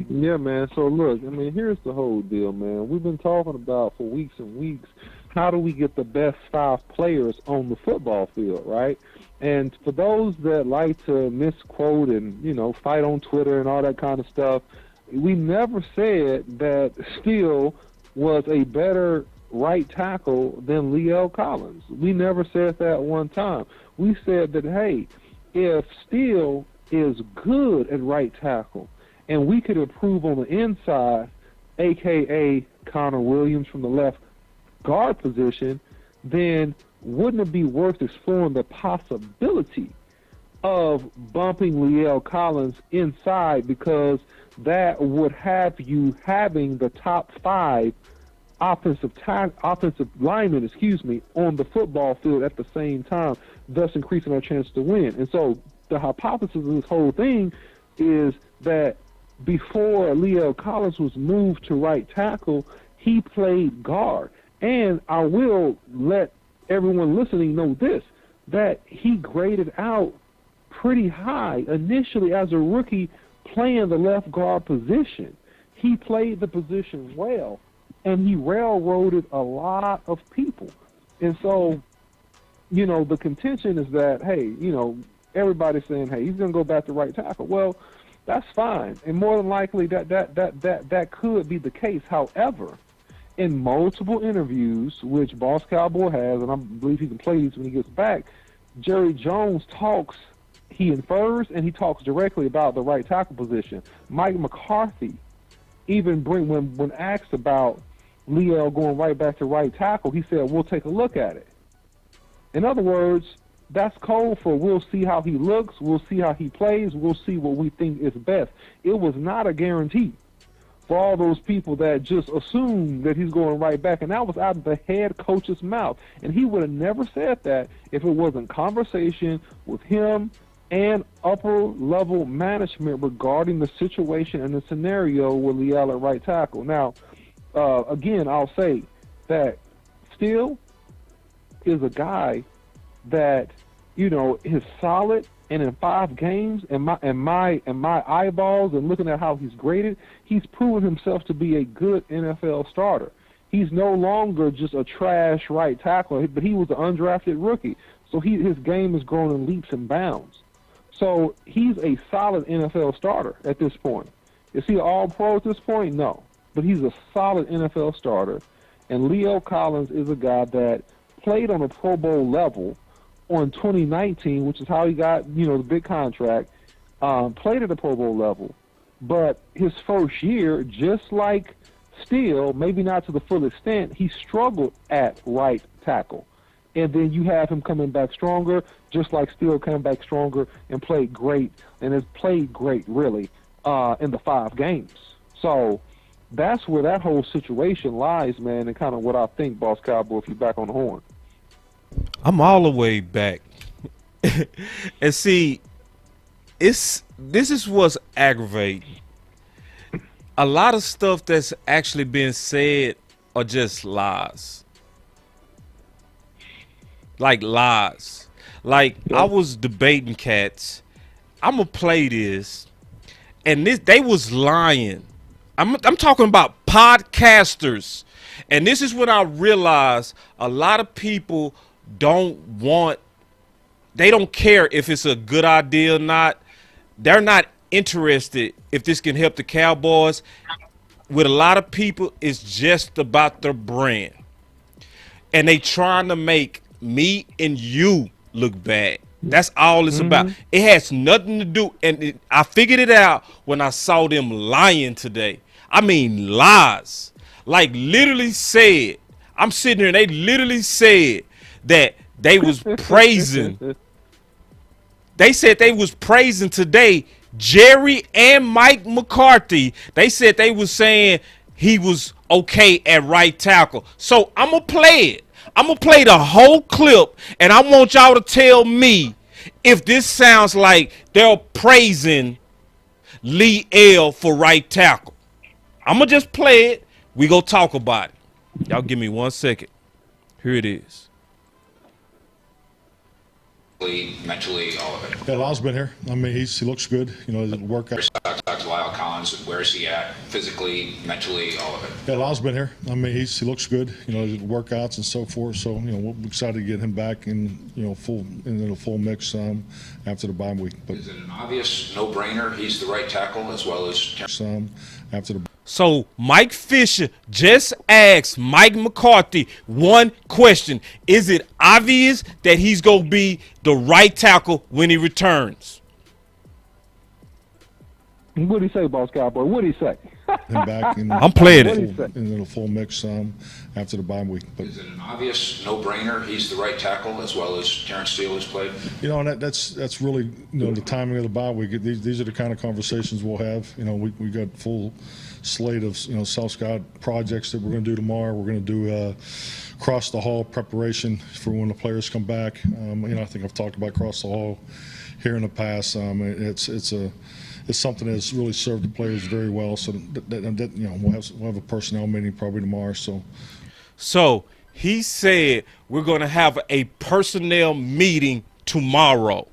Yeah, man. So look, I mean, here's the whole deal, man. We've been talking about for weeks and weeks, how do we get the best 5 players on the football field, right? And for those that like to misquote and, you know, fight on Twitter and all that kind of stuff, we never said that Steele was a better right tackle than La'el Collins. We never said that one time. We said that, hey, if Steele is good at right tackle, and we could improve on the inside, a.k.a. Connor Williams from the left guard position, then wouldn't it be worth exploring the possibility of bumping Leal Collins inside, because that would have you having the top 5 offensive linemen, on the football field at the same time, thus increasing our chance to win. And so the hypothesis of this whole thing is that before Leal Collins was moved to right tackle, he played guard. And I will let everyone listening know this, that he graded out pretty high initially as a rookie playing the left guard position. He played the position well, and he railroaded a lot of people. And so, the contention is that, hey, everybody's saying, hey, he's going to go back to right tackle. Well, that's fine, and more than likely that could be the case. However, in multiple interviews, which Boss Cowboy has, and I believe he can play these when he gets back, Jerry Jones he infers and he talks directly about the right tackle position. Mike McCarthy even when asked about Leal going right back to right tackle, he said, we'll take a look at it. In other words, that's code for we'll see how he looks, we'll see how he plays, we'll see what we think is best. It was not a guarantee for all those people that just assume that he's going right back, and that was out of the head coach's mouth. And he would have never said that if it wasn't conversation with him and upper-level management regarding the situation and the scenario with Leal at right tackle. Now, again, I'll say that Steele is a guy that, is solid, and in 5 games, and my eyeballs and looking at how he's graded, he's proven himself to be a good NFL starter. He's no longer just a trash right tackle, but he was an undrafted rookie. So his game has grown in leaps and bounds. So he's a solid NFL starter at this point. Is he an all-pro at this point? No. But he's a solid NFL starter. And Leal Collins is a guy that played on a Pro Bowl level on 2019, which is how he got, the big contract, played at the Pro Bowl level. But his first year, just like Steele, maybe not to the full extent, he struggled at right tackle. And then you have him coming back stronger, just like Steele coming back stronger and played great, and has played great, really, in the 5 games. So that's where that whole situation lies, man, and kind of what I think, Boss Cowboy, if you're back on the horn. I'm all the way back. And see, this is what's aggravating. A lot of stuff that's actually being said are just lies. Like lies. Like, I was debating cats. I'm gonna play this, and they was lying. I'm talking about podcasters, and this is when I realized a lot of people they don't care if it's a good idea or not. They're not interested if this can help the Cowboys. With a lot of people, it's just about their brand, and they trying to make me and you look bad. That's all it's about. It has nothing to do, and I figured it out when I saw them lying today. I mean, lies. Like, literally said, I'm sitting here and they literally said that they was praising. They said they was praising today Jerry and Mike McCarthy. They said they was saying he was okay at right tackle. So I'm going to play it. I'm going to play the whole clip, and I want y'all to tell me if this sounds like they're praising Lee L for right tackle. I'm going to just play it. We go talk about it. Y'all give me 1 second. Here it is. Mentally, all of it. Yeah, Lyle's been here. I mean, he looks good. His workout. Talk to Lyle Collins. Where is he at? Physically, mentally, all of it. Yeah, Lyle's been here. I mean, he looks good. His workouts and so forth. So we're excited to get him back in the full mix after the bye week. But is it an obvious no-brainer? He's the right tackle as well as after the. So Mike Fisher just asked Mike McCarthy one question. Is it obvious that he's going to be the right tackle when he returns? What'd he say, Boss Cowboy? What'd he say? him back in, I'm playing in a full mix after the bye week. But Is it an obvious no-brainer? He's the right tackle as well as Terrence Steele has played. and that's really the timing of the bye week. These are the kind of conversations we'll have. We got full slate of South Scott projects that we're going to do tomorrow. We're going to do cross the hall preparation for when the players come back. I think I've talked about cross the hall here in the past. It's something that's really served the players very well. So we'll have a personnel meeting probably tomorrow. So he said we're going to have a personnel meeting tomorrow.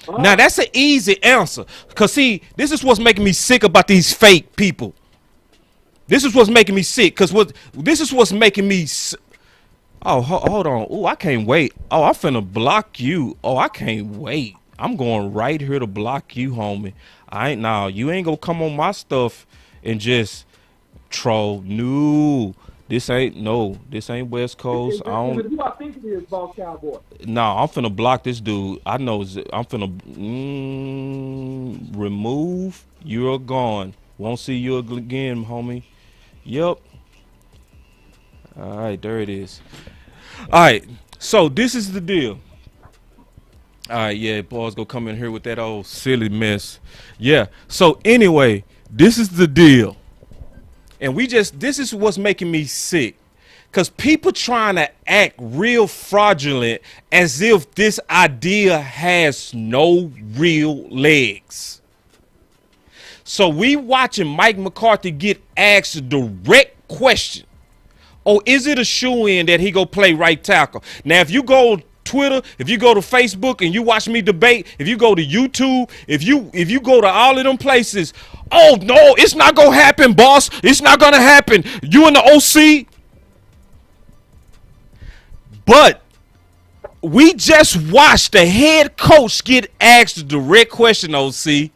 Now that's an easy answer, because see, this is what's making me sick about these fake people. This is what's making me sick, because this is what's making me. Oh, hold on. Oh, I can't wait. Oh, I'm finna block you. Oh, I can't wait. I'm going right here to block you, homie. You ain't gonna come on my stuff and just troll. No, this ain't West Coast. Who I think it is, Boss Cowboy. Nah, I'm finna block this dude. I know. I'm finna remove. You're gone. Won't see you again, homie. Yep. All right, there it is. All right, so this is the deal. All right, yeah, boys, go come in here with that old silly mess. Yeah, so anyway, this is the deal. And this is what's making me sick. Because people trying to act real fraudulent as if this idea has no real legs. So we watching Mike McCarthy get asked a direct question. Oh, is it a shoo-in that he go play right tackle? Now, if you go Twitter, if you go to Facebook and you watch me debate, if you go to YouTube, if you go to all of them places, oh no, it's not gonna happen, boss. It's not gonna happen. You and the OC. But we just watched the head coach get asked a direct question, OC.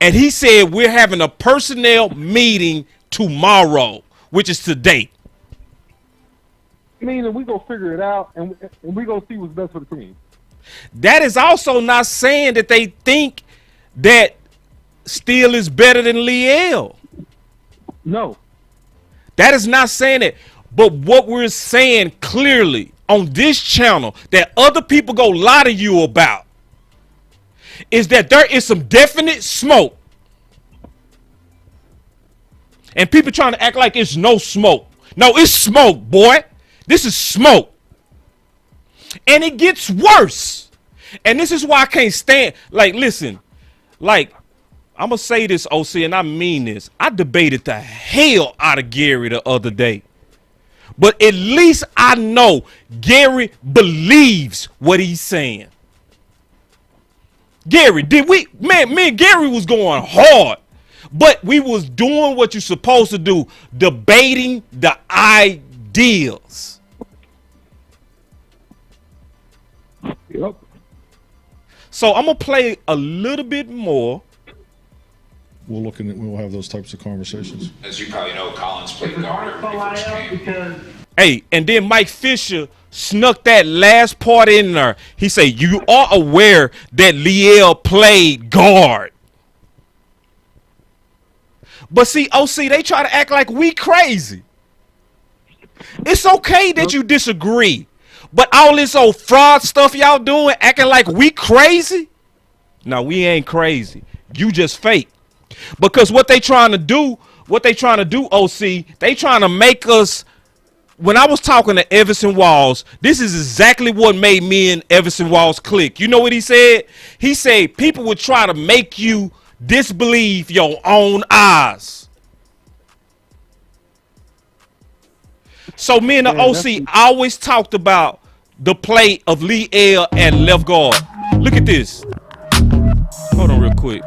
And he said we're having a personnel meeting tomorrow, which is today. Meaning we gonna figure it out and we gonna see what's best for the team. That is also not saying that they think that Steele is better than Liel. No. That is not saying it. But what we're saying clearly on this channel that other people go lie to you about is that there is some definite smoke. And people trying to act like it's no smoke. No, it's smoke, boy. This is smoke. And it gets worse. And this is why I can't stand. Like, listen. Like, I'm going to say this, OC, and I mean this. I debated the hell out of Gary the other day. But at least I know Gary believes what he's saying. Gary, me and Gary was going hard. But we was doing what you're supposed to do, debating the ideals. Yep. So I'm gonna play a little bit more. We'll have those types of conversations. As you probably know, Collins played guard when he first came. Hey, and then Mike Fisher snuck that last part in there. He said, you are aware that Liel played guard. But see, OC, they try to act like we crazy. It's okay that you disagree. But all this old fraud stuff y'all doing, acting like we crazy? No, we ain't crazy. You just fake. Because what they trying to do, OC, they trying to make us. When I was talking to Everson Walls, this is exactly what made me and Everson Walls click. You know what he said? He said people would try to make you disbelieve your own eyes. So me and the OC always talked about the play of Liel and left guard. Look at this. Hold on real quick.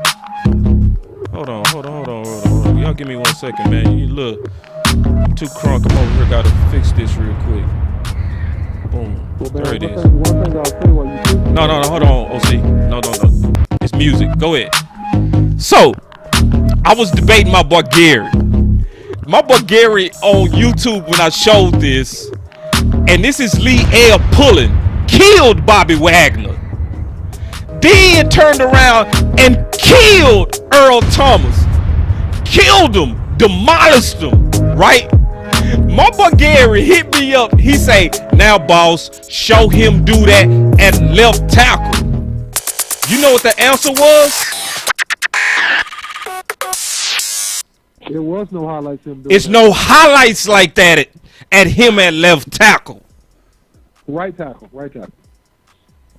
Hold on. Y'all give me 1 second, man. You look, I'm too crunk. I'm over here. Gotta fix this real quick. Boom. There it is. No. Hold on, OC. No. It's music. Go ahead. So, I was debating my boy Gary. My boy Gary on YouTube when I showed this. And this is Liel pulling. killed Bobby Wagner. Then turned around and killed Earl Thomas. Killed him, demolished him, right? My boy Gary hit me up. He say, now boss, show him do that at left tackle. You know what the answer was? There was no highlights of him doing It's that. no highlights like that at him at left tackle. Right tackle, right tackle.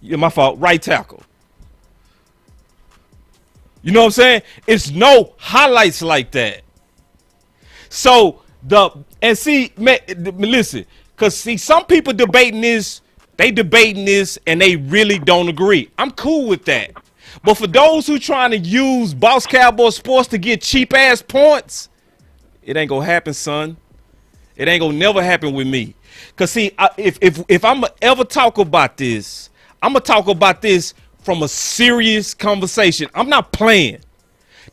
Yeah, my fault. Right tackle. You know what I'm saying? It's no highlights like that. So listen, because see, some people debating this, and they really don't agree. I'm cool with that. But for those who trying to use Boss Cowboy Sports to get cheap ass points, it ain't gonna happen, son. It ain't gonna never happen with me. Cause see, if I'm gonna ever talk about this, I'm gonna talk about this from a serious conversation. I'm not playing.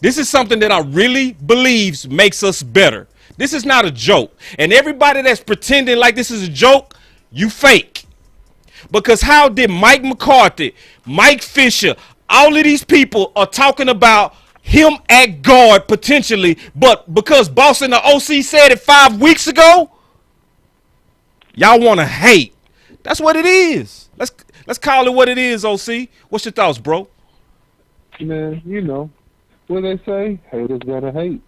This is something that I really believes makes us better. This is not a joke. And everybody that's pretending like this is a joke, you fake. Because how did Mike McCarthy, Mike Fisher, all of these people are talking about him at guard potentially, but because Boss and the OC said it 5 weeks ago, y'all want to hate. That's what it is. Let's call it what it is, OC. What's your thoughts, bro? Man, you know, what they say, haters gonna hate.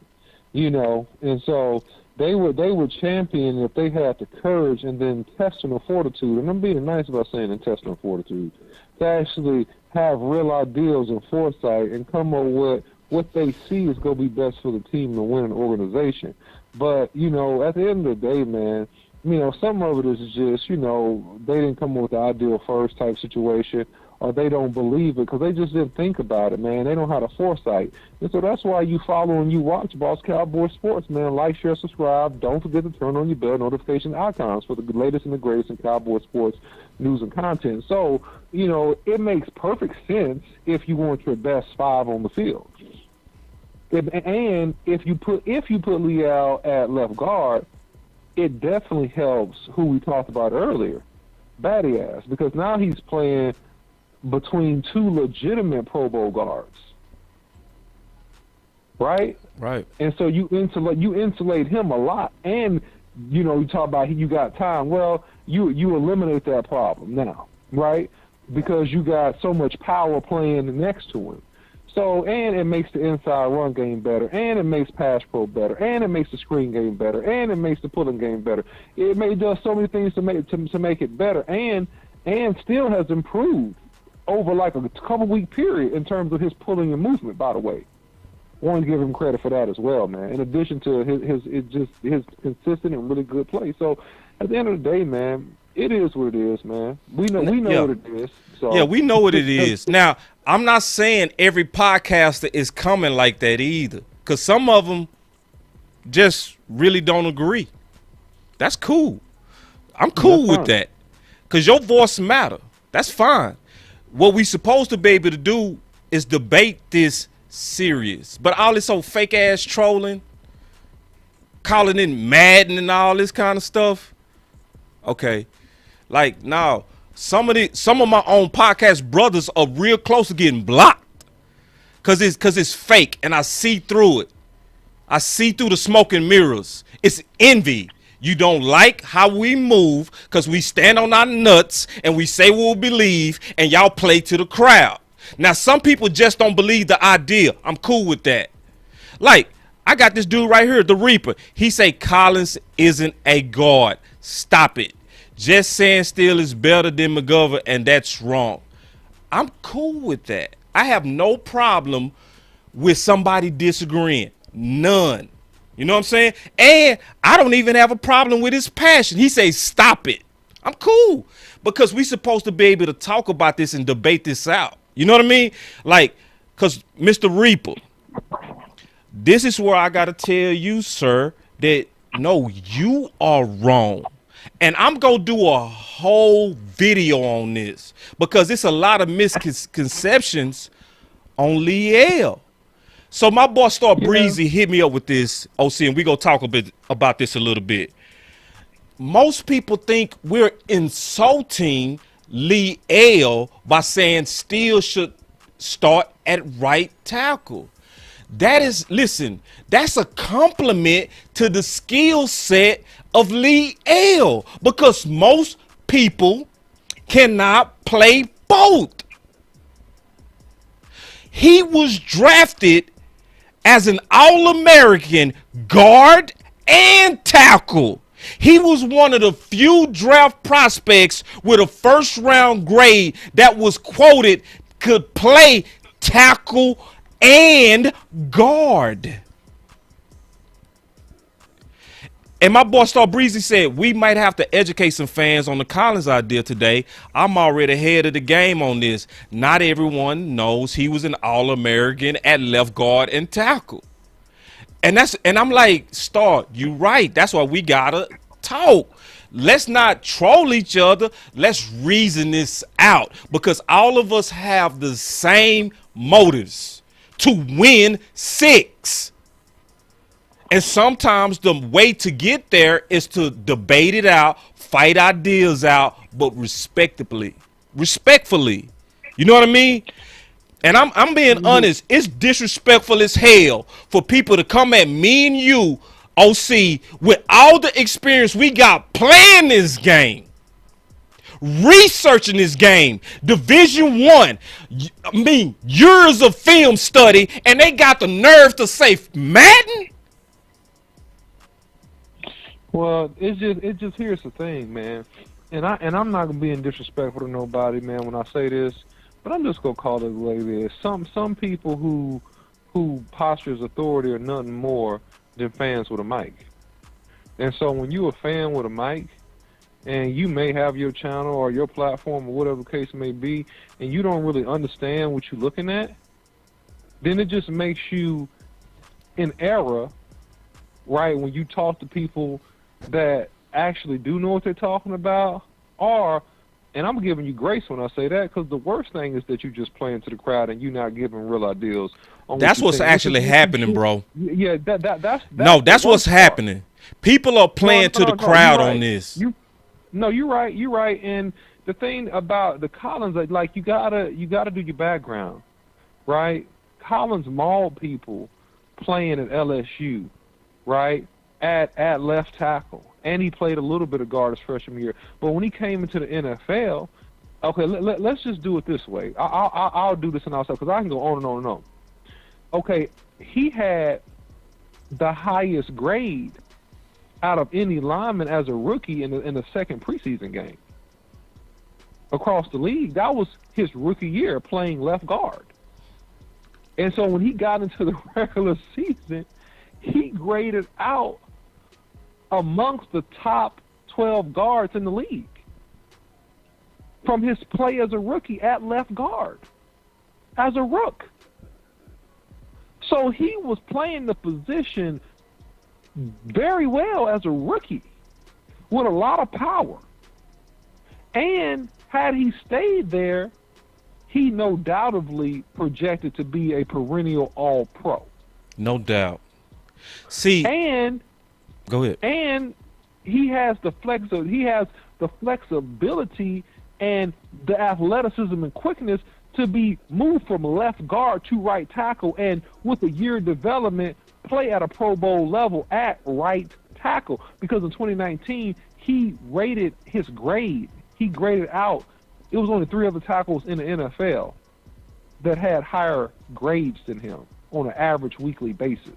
You know, and so they would champion if they had the courage and the intestinal fortitude, and I'm being nice about saying intestinal fortitude, to actually have real ideals and foresight and come up with what they see is going to be best for the team to win an organization. But, you know, at the end of the day, man, you know, some of it is just, you know, they didn't come up with the ideal first type situation, or they don't believe it because they just didn't think about it, man. They don't have the foresight. And so that's why you follow and you watch Boss Cowboy Sports, man. Like, share, subscribe. Don't forget to turn on your bell notification icons for the latest and the greatest in Cowboy Sports news and content. So, you know, it makes perfect sense if you want your best five on the field. And if you put Leal at left guard, it definitely helps who we talked about earlier, Batty Ass, because now he's playing between two legitimate Pro Bowl guards, right? Right. And so you insulate him a lot, and you know you talk about you got time. Well, you eliminate that problem now, right? Because you got so much power playing next to him. So, and it makes the inside run game better, and it makes pass pro better, and it makes the screen game better, and it makes the pulling game better. It does so many things to make it better, and still has improved over like a couple week period in terms of his pulling and movement. By the way, I want to give him credit for that as well, man. In addition to his consistent and really good play. So, at the end of the day, man, it is what it is, man. We know what it is. So. Yeah, we know what it is. Now, I'm not saying every podcaster is coming like that either, because some of them just really don't agree. That's cool. I'm cool with that, because your voice matter. That's fine. What we supposed to be able to do is debate this serious. But all this old fake-ass trolling, calling it Madden and all this kind of stuff, okay. Like, now, some of my own podcast brothers are real close to getting blocked because it's fake, and I see through it. I see through the smoke and mirrors. It's envy. You don't like how we move because we stand on our nuts and we say we'll believe, and y'all play to the crowd. Now, some people just don't believe the idea. I'm cool with that. Like, I got this dude right here, the Reaper. He say Collins isn't a guard. Stop it. Just saying Steele is better than McGovern, and that's wrong. I'm cool with that. I have no problem with somebody disagreeing. None. You know what I'm saying? And I don't even have a problem with his passion. He says, stop it. I'm cool, because we supposed to be able to talk about this and debate this out. You know what I mean? Like, because Mr. Reaper, this is where I got to tell you, sir, that no, you are wrong. And I'm going to do a whole video on this because it's a lot of misconceptions on Liel. So my boy Star Breezy hit me up with this, OC, and we're going to talk a bit about this a little bit. Most people think we're insulting Lee L by saying Steele should start at right tackle. That is, listen, that's a compliment to the skill set of Lee L, because most people cannot play both. He was drafted as an All-American guard and tackle. He was one of the few draft prospects with a first-round grade that was quoted could play tackle and guard. And my boy Star Breezy said we might have to educate some fans on the Collins idea today. I'm already ahead of the game on this. Not everyone knows he was an All-American at left guard and tackle. And I'm like, Star, you right. That's why we gotta talk. Let's not troll each other. Let's reason this out, because all of us have the same motives to win 6. And sometimes the way to get there is to debate it out, fight ideas out, but respectfully. You know what I mean? And I'm being honest. It's disrespectful as hell for people to come at me and you, OC, with all the experience we got playing this game, researching this game, Division I. I mean, years of film study, and they got the nerve to say Madden. Well, it's just here's the thing, man, and I'm not being disrespectful to nobody, man, when I say this, but I'm just gonna call it the way it is. Some people who postures authority are nothing more than fans with a mic, and so when you're a fan with a mic, and you may have your channel or your platform or whatever the case may be, and you don't really understand what you're looking at, then it just makes you in error, right? When you talk to people that actually do know what they're talking about, and I'm giving you grace when I say that, because the worst thing is that you just playing to the crowd and you're not giving real ideals. That's what's actually happening, bro. Yeah, that's what's happening. People are playing to the crowd on this. You're right. And the thing about the Collins, like you gotta do your background, right? Collins mauled people playing at LSU, right? At left tackle, and he played a little bit of guard his freshman year. But when he came into the NFL, okay, let's just do it this way. I'll do this and I'll say, because I can go on and on and on. Okay, he had the highest grade out of any lineman as a rookie in the second preseason game across the league. That was his rookie year playing left guard. And so when he got into the regular season, he graded out amongst the top 12 guards in the league from his play as a rookie at left guard as a rook. So he was playing the position very well as a rookie with a lot of power. And had he stayed there, he no doubtably projected to be a perennial All-Pro. No doubt. See, and go ahead. And he has the flexibility and the athleticism and quickness to be moved from left guard to right tackle, and with a year of development, play at a Pro Bowl level at right tackle. Because in 2019, he rated his grade. He graded out. It was only 3 other tackles in the NFL that had higher grades than him on an average weekly basis.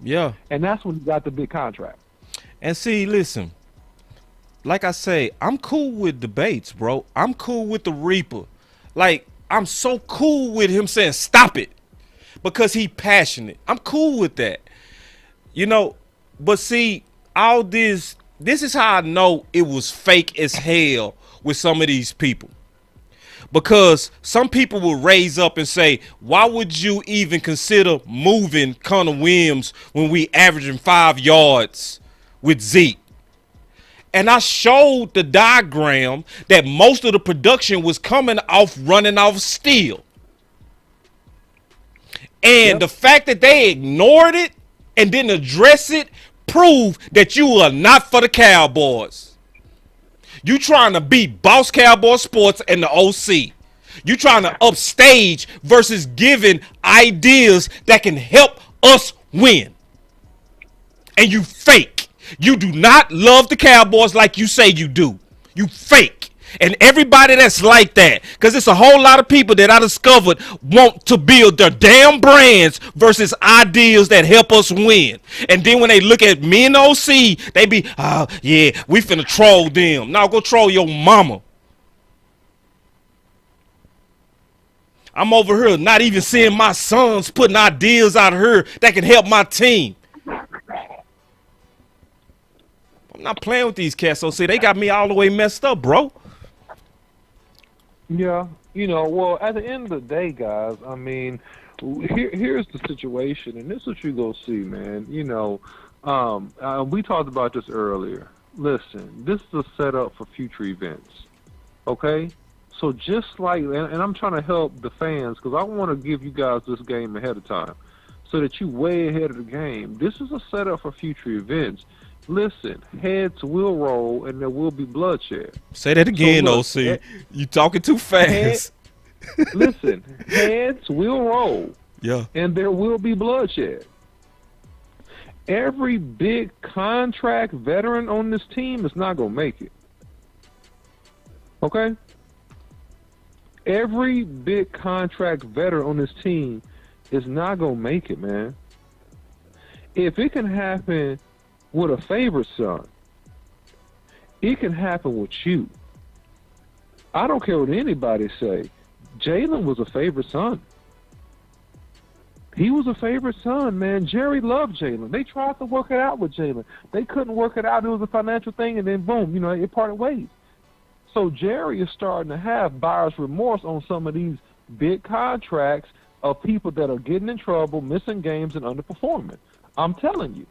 Yeah. And that's when he got the big contract. And see, listen, like I say, I'm cool with debates, bro. I'm cool with the Reaper. Like, I'm so cool with him saying, stop it, because he passionate. I'm cool with that. You know, but see, all this is how I know it was fake as hell with some of these people. Because some people will raise up and say, why would you even consider moving Connor Williams when we averaging 5 yards with Zeke? And I showed the diagram that most of the production was coming off running off Steele. And the fact that they ignored it and didn't address it proved that you are not for the Cowboys. You trying to beat Boss Cowboy Sports and the OC. You trying to upstage versus giving ideas that can help us win. And you fake. You do not love the Cowboys like you say you do. You fake. And everybody that's like that, because it's a whole lot of people that I discovered want to build their damn brands versus ideas that help us win. And then when they look at me and OC, they be, oh, yeah, we finna troll them. Now go troll your mama. I'm over here not even seeing my sons putting ideas out of her that can help my team. I'm not playing with these cats, OC. They got me all the way messed up, bro. Yeah, well, at the end of the day, guys, I mean, here's the situation, and this is what you go see, man. We talked about this earlier. Listen, this is a setup for future events, okay? So just like, and I'm trying to help the fans because I want to give you guys this game ahead of time so that you way ahead of the game. This is a setup for future events. Listen, heads will roll and there will be bloodshed. Say that again, OC. You talking too fast. Listen, heads will roll. Yeah. And there will be bloodshed. Every big contract veteran on this team is not going to make it. Okay? Every big contract veteran on this team is not going to make it, man. If it can happen with a favorite son, it can happen with you. I don't care what anybody say. Jalen was a favorite son. He was a favorite son, man. Jerry loved Jalen. They tried to work it out with Jalen. They couldn't work it out. It was a financial thing, and then boom, it parted ways. So Jerry is starting to have buyer's remorse on some of these big contracts of people that are getting in trouble, missing games, and underperforming. I'm telling you.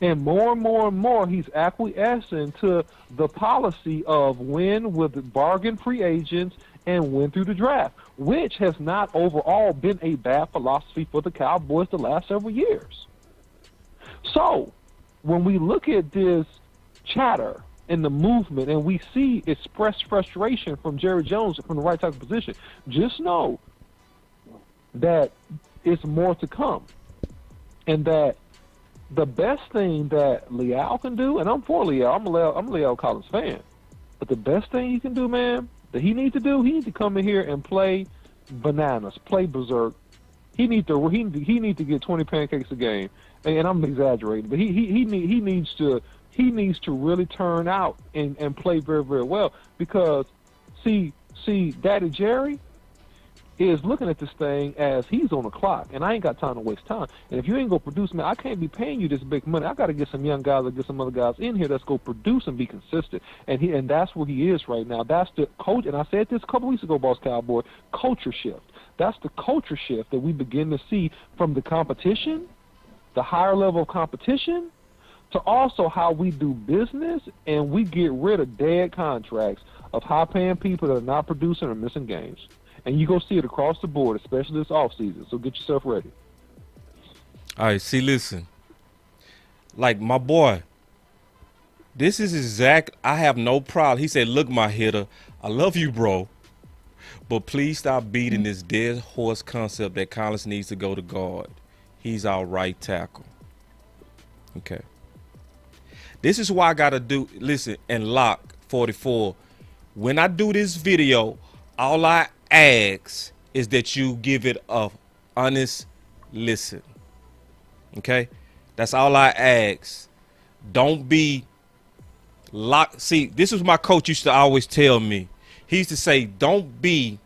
And more and more and more, he's acquiescing to the policy of win with bargain free agents and win through the draft, which has not overall been a bad philosophy for the Cowboys the last several years. So when we look at this chatter in the movement and we see expressed frustration from Jerry Jones from the right tackle position, just know that it's more to come. And that the best thing that Leal can do, and I'm for Leal, I'm a Leal Collins fan, but the best thing he can do, man, that he needs to do, he needs to come in here and play bananas, play berserk. He needs to get 20 pancakes a game, and I'm exaggerating, but he needs to really turn out and play very, very well because see, Daddy Jerry is looking at this thing as he's on the clock, and I ain't got time to waste time. And if you ain't gonna produce, man, I can't be paying you this big money. I got to get some young guys or get some other guys in here that's gonna produce and be consistent. And that's where he is right now. That's the coach. And I said this a couple weeks ago, Boss Cowboy, culture shift. That's the culture shift that we begin to see from the competition, the higher level of competition, to also how we do business, and we get rid of dead contracts of high-paying people that are not producing or missing games. And you go see it across the board, especially this offseason. So get yourself ready. All right, see, listen. Like, my boy, this is exact. I have no problem. He said, look, my hitter, I love you, bro. But please stop beating this dead horse concept that Collins needs to go to guard. He's our right tackle. Okay. This is why I got to do, listen, and Lock 44. When I do this video, all I ask is that you give it a honest listen. Okay? That's all I ask. Don't be locked. See, this is my coach used to always tell me. He used to say, don't be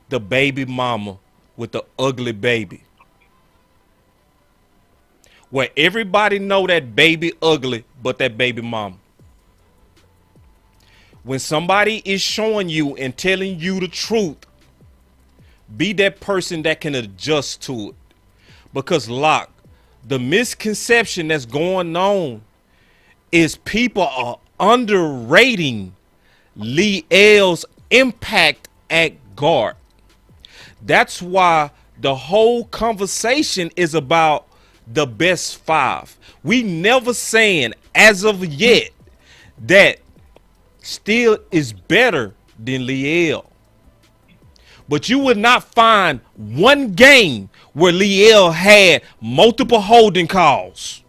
the baby mama with the ugly baby. Where everybody know that baby ugly but that baby mama. When somebody is showing you and telling you the truth, be that person that can adjust to it. Because, Lock, the misconception that's going on is people are underrating Leal's impact at guard. That's why the whole conversation is about the best five. We never saying as of yet that Steele is better than Liel. But you would not find one game where Liel had multiple holding calls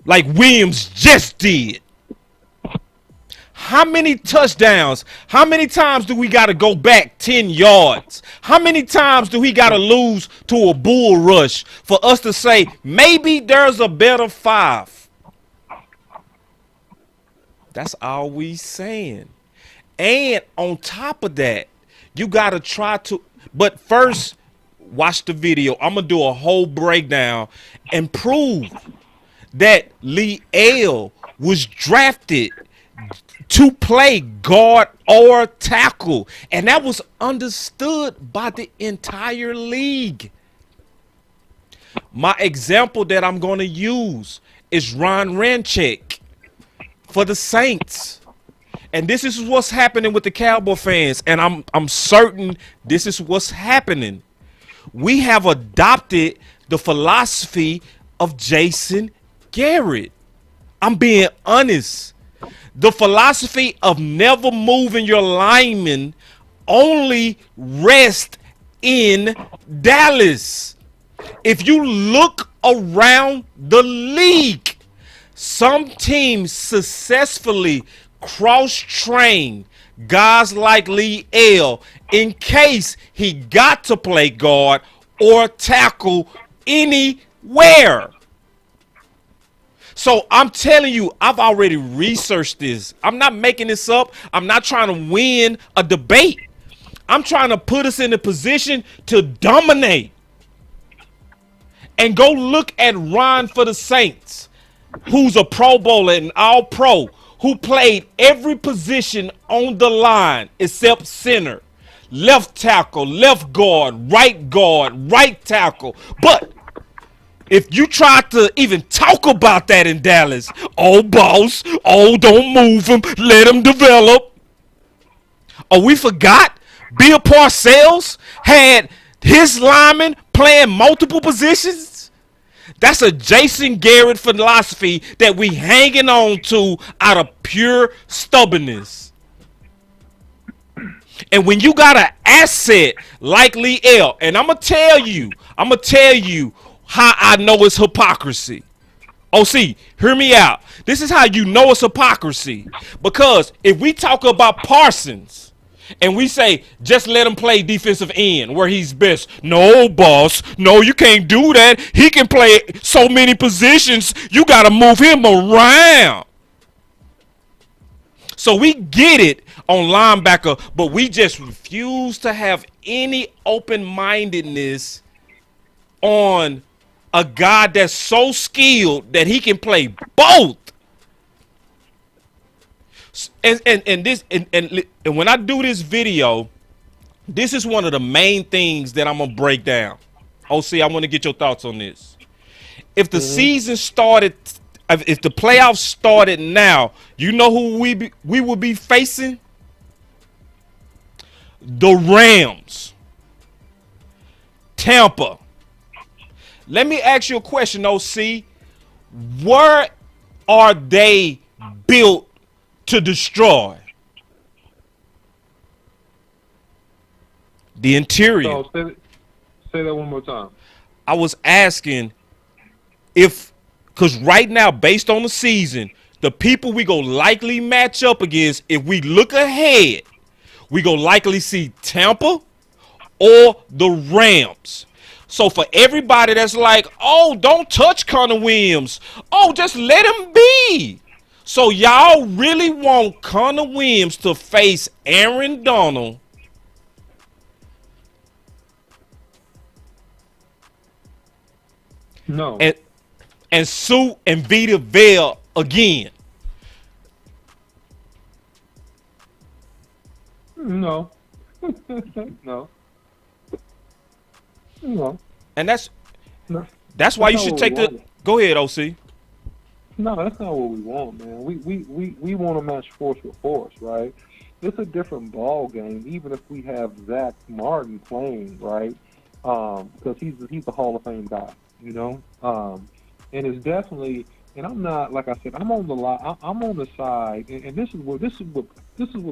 like Williams just did. How many touchdowns? How many times do we got to go back 10 yards? How many times do we got to lose to a bull rush for us to say maybe there's a better 5? That's all we saying. And on top of that, you got to try to, but first, watch the video. I'm going to do a whole breakdown and prove that Liel was drafted to play guard or tackle. And that was understood by the entire league. My example that I'm going to use is Ron Ranchek for the Saints. And this is what's happening with the Cowboy fans. And I'm certain this is what's happening. We have adopted the philosophy of Jason Garrett. I'm being honest. The philosophy of never moving your linemen, only rest in Dallas. If you look around the league, some teams successfully cross-train guys like Liel in case he got to play guard or tackle anywhere. So I'm telling you, I've already researched this. I'm not making this up. I'm not trying to win a debate. I'm trying to put us in a position to dominate. And go look at Ron for the Saints, who's a Pro Bowler and All-Pro, who played every position on the line except center, left tackle, left guard, right tackle. But if you try to even talk about that in Dallas, oh, boss, oh, don't move him, let him develop. Oh, we forgot Bill Parcells had his linemen playing multiple positions. That's a Jason Garrett philosophy that we hanging on to out of pure stubbornness. And when you got an asset like Liel, and I'm gonna tell you how I know it's hypocrisy. Oh, see, hear me out. This is how you know it's hypocrisy. Because if we talk about Parsons and we say, just let him play defensive end where he's best. No, boss. No, you can't do that. He can play so many positions. You got to move him around. So we get it on linebacker, but we just refuse to have any open-mindedness on a guy that's so skilled that he can play both. And when I do this video, this is one of the main things that I'm gonna break down. OC, I want to get your thoughts on this. If the season started, if the playoffs started now, you know who we would be facing? The Rams, Tampa. Let me ask you a question, OC. Where are they built to destroy? The interior. So say that one more time. I was asking if, because right now, based on the season, the people we go likely match up against, if we look ahead, we go likely see Tampa or the Rams. So for everybody that's like, oh, don't touch Connor Williams. Oh, just let him be. So y'all really want Connor Williams to face Aaron Donald No. and Sue and Vita Vale again? No. No. No. And that's No. why That's you not should what take we the. want. Go ahead, OC. No, that's not what we want, man. We want to match force with force, right? It's a different ball game, even if we have Zach Martin playing, right? Because he's the Hall of Fame guy, you know. And it's definitely and I'm not, like I said, I'm on the line. I'm on the side, and this is what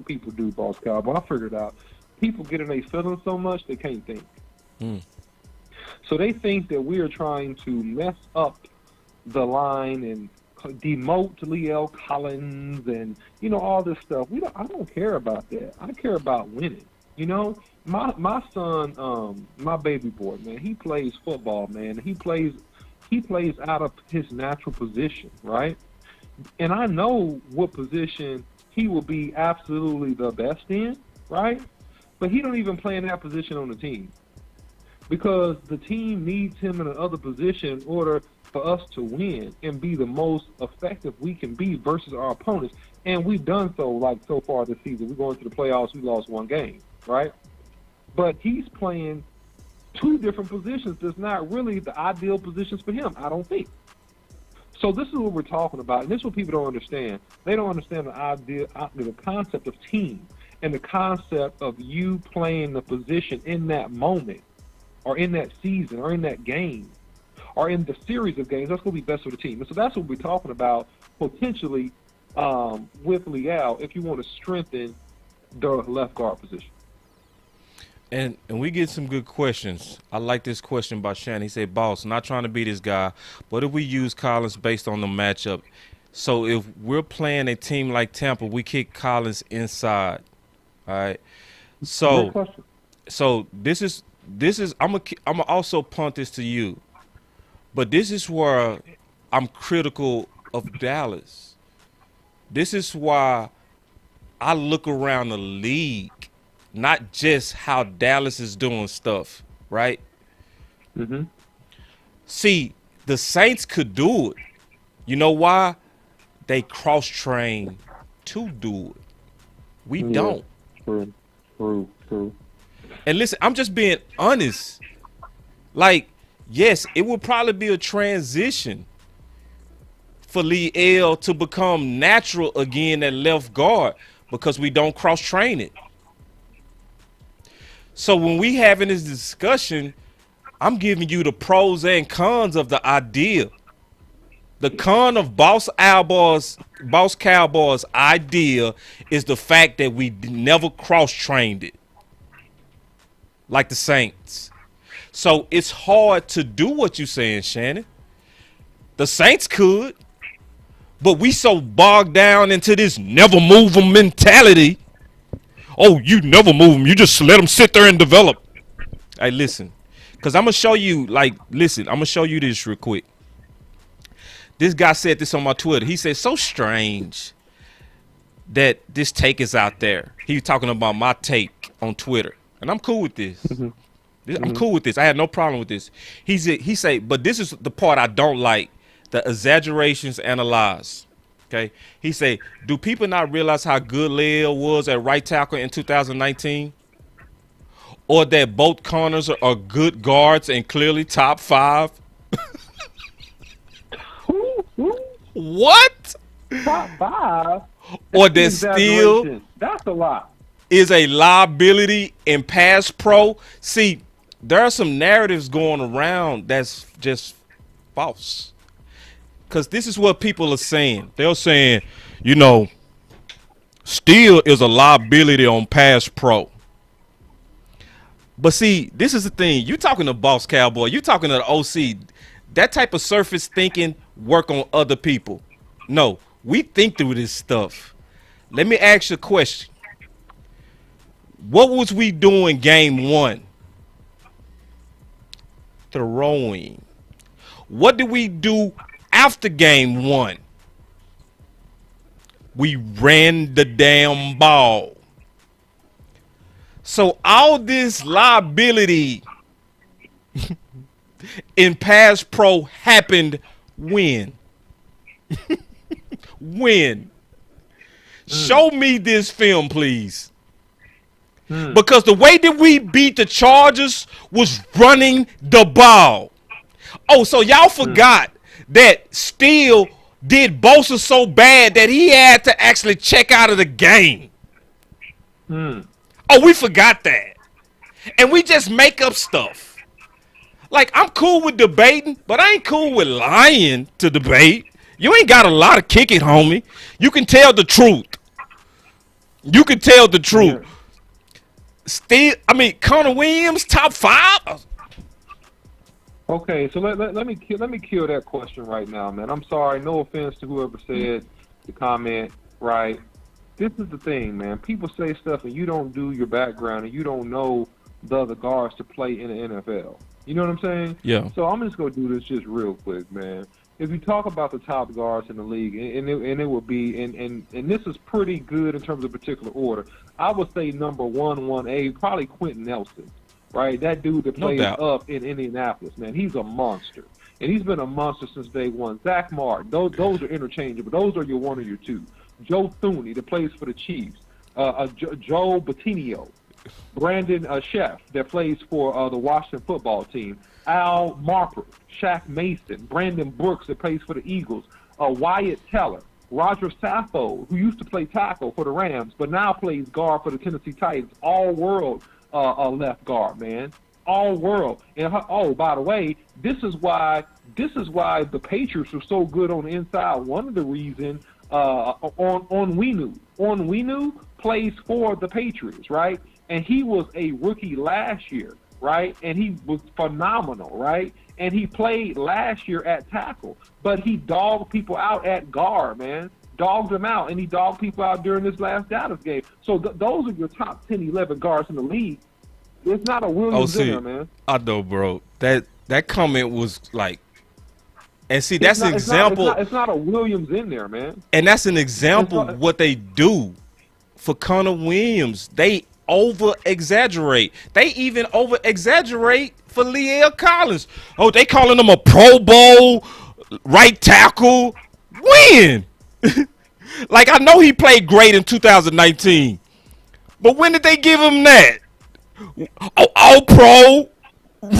people do, Boss Cowboy. I figured out people get in their feelings so much they can't think. So they think that we are trying to mess up the line and demote Leo Collins and all this stuff. I don't care about that. I care about winning. My son, my baby boy, man, he plays football, man. He plays out of his natural position, right? And I know what position he will be absolutely the best in, right? But he don't even play in that position on the team because the team needs him in another position in order for us to win and be the most effective we can be versus our opponents. And we've done so far this season. We're going to the playoffs. We lost one game, right? But he's playing two different positions that's not really the ideal positions for him, I don't think. So this is what we're talking about, and this is what people don't understand. They don't understand the concept of team and the concept of you playing the position in that moment or in that season or in that game or in the series of games. That's going to be best for the team. And so that's what we're talking about potentially with Leal if you want to strengthen the left guard position. And we get some good questions. I like this question by Shannon. He said, boss, not trying to be this guy, but if we use Collins based on the matchup, so if we're playing a team like Tampa, we kick Collins inside. All right. So this is I'm gonna also punt this to you. But this is where I'm critical of Dallas. This is why I look around the league. Not just how Dallas is doing stuff, right? Mm-hmm. See, the Saints could do it. You know why? They cross-train to do it. We don't. True. And listen, I'm just being honest. Like, yes, it would probably be a transition for Leal to become natural again at left guard because we don't cross-train it. So when we having this discussion, I'm giving you the pros and cons of the idea. The con of Boss Cowboys idea is the fact that we never cross-trained it like the Saints. So it's hard to do what you're saying, Shannon. The Saints could, but we so bogged down into this never move 'em mentality. Oh, you never move them. You just let them sit there and develop. Hey, listen, because I'm going to show you, I'm going to show you this real quick. This guy said this on my Twitter. He said, so strange that this take is out there. He was talking about my take on Twitter. And I'm cool with this. I'm cool with this. I had no problem with this. He said, but this is the part I don't like, the exaggerations and the lies. Okay, he said, do people not realize how good Leal was at right tackle in 2019? Or that both corners are good guards and clearly top 5? What? Top 5? Or that Steele that's a lot. Is a liability in pass pro? See, there are some narratives going around that's just false. Because this is what people are saying. They're saying, Steele is a liability on pass pro. But see, this is the thing. You talking to Boss Cowboy. You talking to the OC. That type of surface thinking work on other people. No, we think through this stuff. Let me ask you a question. What was we doing game 1? Throwing. What did we do after game 1? We ran the damn ball. So all this liability in pass pro happened when? When? Show me this film, please. Because the way that we beat the Chargers was running the ball. Oh, so y'all forgot that Steele did Bosa so bad that he had to actually check out of the game. Oh, we forgot that. And we just make up stuff. Like, I'm cool with debating, but I ain't cool with lying to debate. You ain't got a lot of kick it, homie. You can tell the truth. You can tell the truth. Still, I mean, Connor Williams, top 5. Okay, so let me kill that question right now, man. I'm sorry, no offense to whoever said the comment, right? This is the thing, man. People say stuff and you don't do your background and you don't know the other guards to play in the NFL. You know what I'm saying? Yeah. So I'm just gonna do this just real quick, man. If you talk about the top guards in the league, and it would be, and this is pretty good in terms of particular order. I would say number 1A, probably Quentin Nelson, right? That dude that plays up in Indianapolis, man. He's a monster, and he's been a monster since day one. Zach Martin, those are interchangeable. Those are your 1 or your 2. Joe Thuney that plays for the Chiefs. Joe Batinio. Brandon Chef that plays for the Washington football team. Al Marper, Shaq Mason, Brandon Brooks that plays for the Eagles, Wyatt Teller, Roger Saffold, who used to play tackle for the Rams, but now plays guard for the Tennessee Titans, all-world left guard, man. All-world. And, by the way, this is why the Patriots are so good on the inside. One of the reasons on Winu plays for the Patriots, right? And he was a rookie last year, right? And he was phenomenal, right? And he played last year at tackle, but he dogged people out at guard, man. Dogged them out, and he dogged people out during this last Dallas game. So those are your top 10, 11 guards in the league. It's not a Williams in there, man. I know, bro. That comment was like, and see, that's an example. It's not a Williams in there, man. And that's an example of what they do for Connor Williams. They over-exaggerate. They even over-exaggerate for Leal Collins. Oh, they calling him a Pro Bowl right tackle. When? Like, I know he played great in 2019, but when did they give him that? Oh, all pro,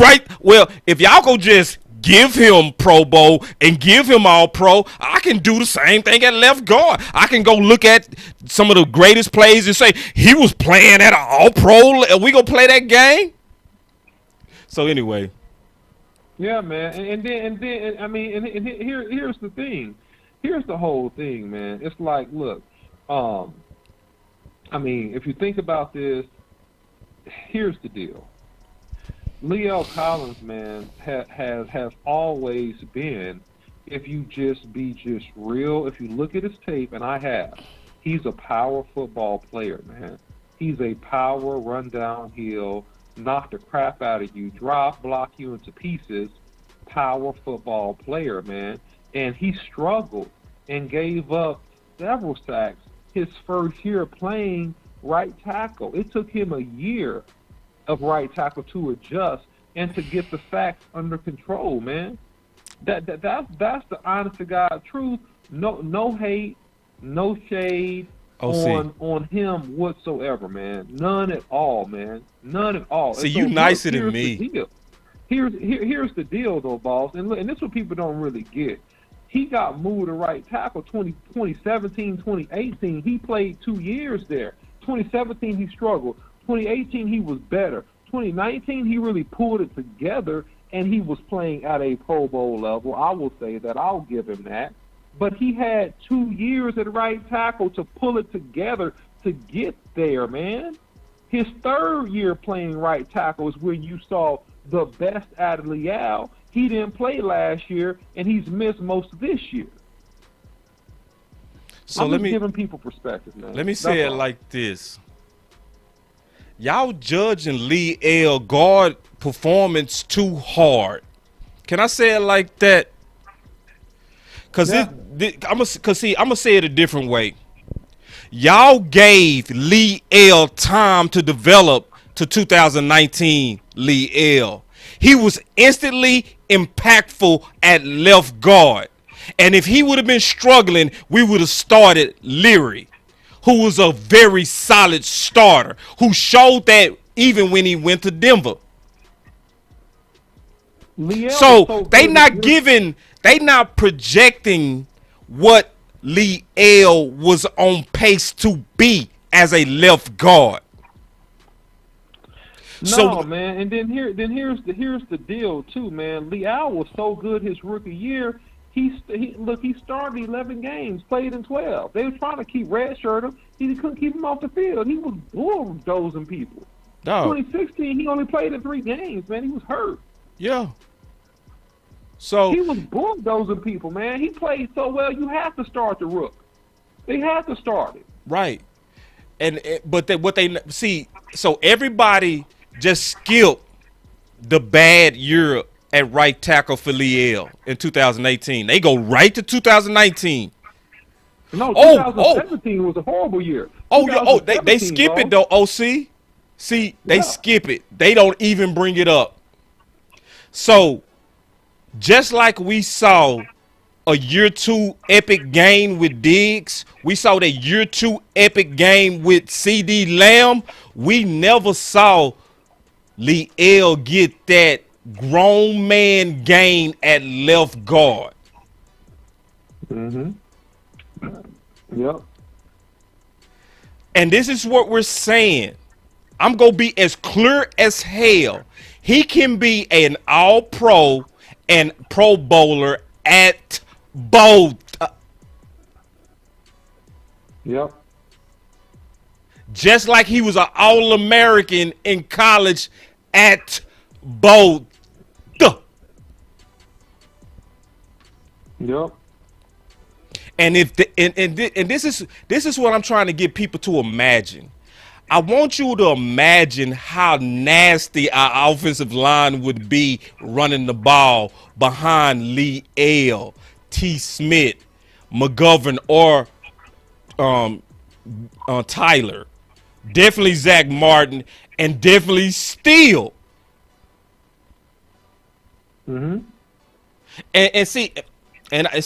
right? Well, if y'all go just give him Pro Bowl and give him all pro, I can do the same thing at left guard. I can go look at some of the greatest plays and say he was playing at an all pro. Are we gonna play that game? So anyway. Yeah, man. And then I mean, and here's the thing. Here's the whole thing, man. It's like, look, I mean, if you think about this, here's the deal. Leal Collins, man, has always been, if you just be just real, if you look at his tape, and I have, he's a power football player, man. He's a power, run downhill, knock the crap out of you, drop, block you into pieces, power football player, man. And he struggled and gave up several sacks his first year playing right tackle. It took him a year of right tackle to adjust and to get the facts under control, man. That's the honest to God truth. No hate, no shade on him whatsoever, man. None at all, man. None at all. See, you nicer than me. Here's the deal, though, boss. And look, and this is what people don't really get. He got moved to right tackle 2017, 2018. He played 2 years there. 2017, he struggled. 2018, he was better. 2019, he really pulled it together, and he was playing at a Pro Bowl level. I will say that. I'll give him that. But he had 2 years at right tackle to pull it together to get there, man. His third year playing right tackle is when you saw the best out of Leal. He didn't play last year, and he's missed most of this year. So I'm just giving people perspective, man. Let me say it like this. Y'all judging Leal guard performance too hard. Can I say it like that? Cause I'm gonna say it a different way. Y'all gave Leal time to develop to 2019 Leal. He was instantly impactful at left guard. And if he would have been struggling, we would have started Leary, who was a very solid starter, who showed that even when he went to Denver. So they not projecting what Leal was on pace to be as a left guard. No, man, and then here's the deal too, man. Leal was so good his rookie year, He started 11 games, played in 12. They were trying to keep redshirt him. He couldn't keep him off the field. He was bulldozing people. Dog. 2016, he only played in 3 games, man. He was hurt. Yeah. So He was bulldozing people, man. He played so well, you have to start the rook. They have to start it. right, what they see. So everybody just skipped the bad year at right tackle for Liel in 2018. They go right to 2019. No, Oh, 2017 was a horrible year. They skip it though. OC, see, they skip it. They don't even bring it up. So, just like we saw a year 2 epic game with Diggs, we saw that year 2 epic game with CD Lamb. We never saw Liel get that grown man game at left guard. Mm-hmm. Yep. And this is what we're saying. I'm going to be as clear as hell. He can be an all-pro and pro bowler at both. Yep. Just like he was an All-American in college at both. Yep. And if this is what I'm trying to get people to imagine. I want you to imagine how nasty our offensive line would be running the ball behind Liel, T. Smith, McGovern, or Tyler. Definitely Zach Martin, and definitely Steele. Mm-hmm. And see,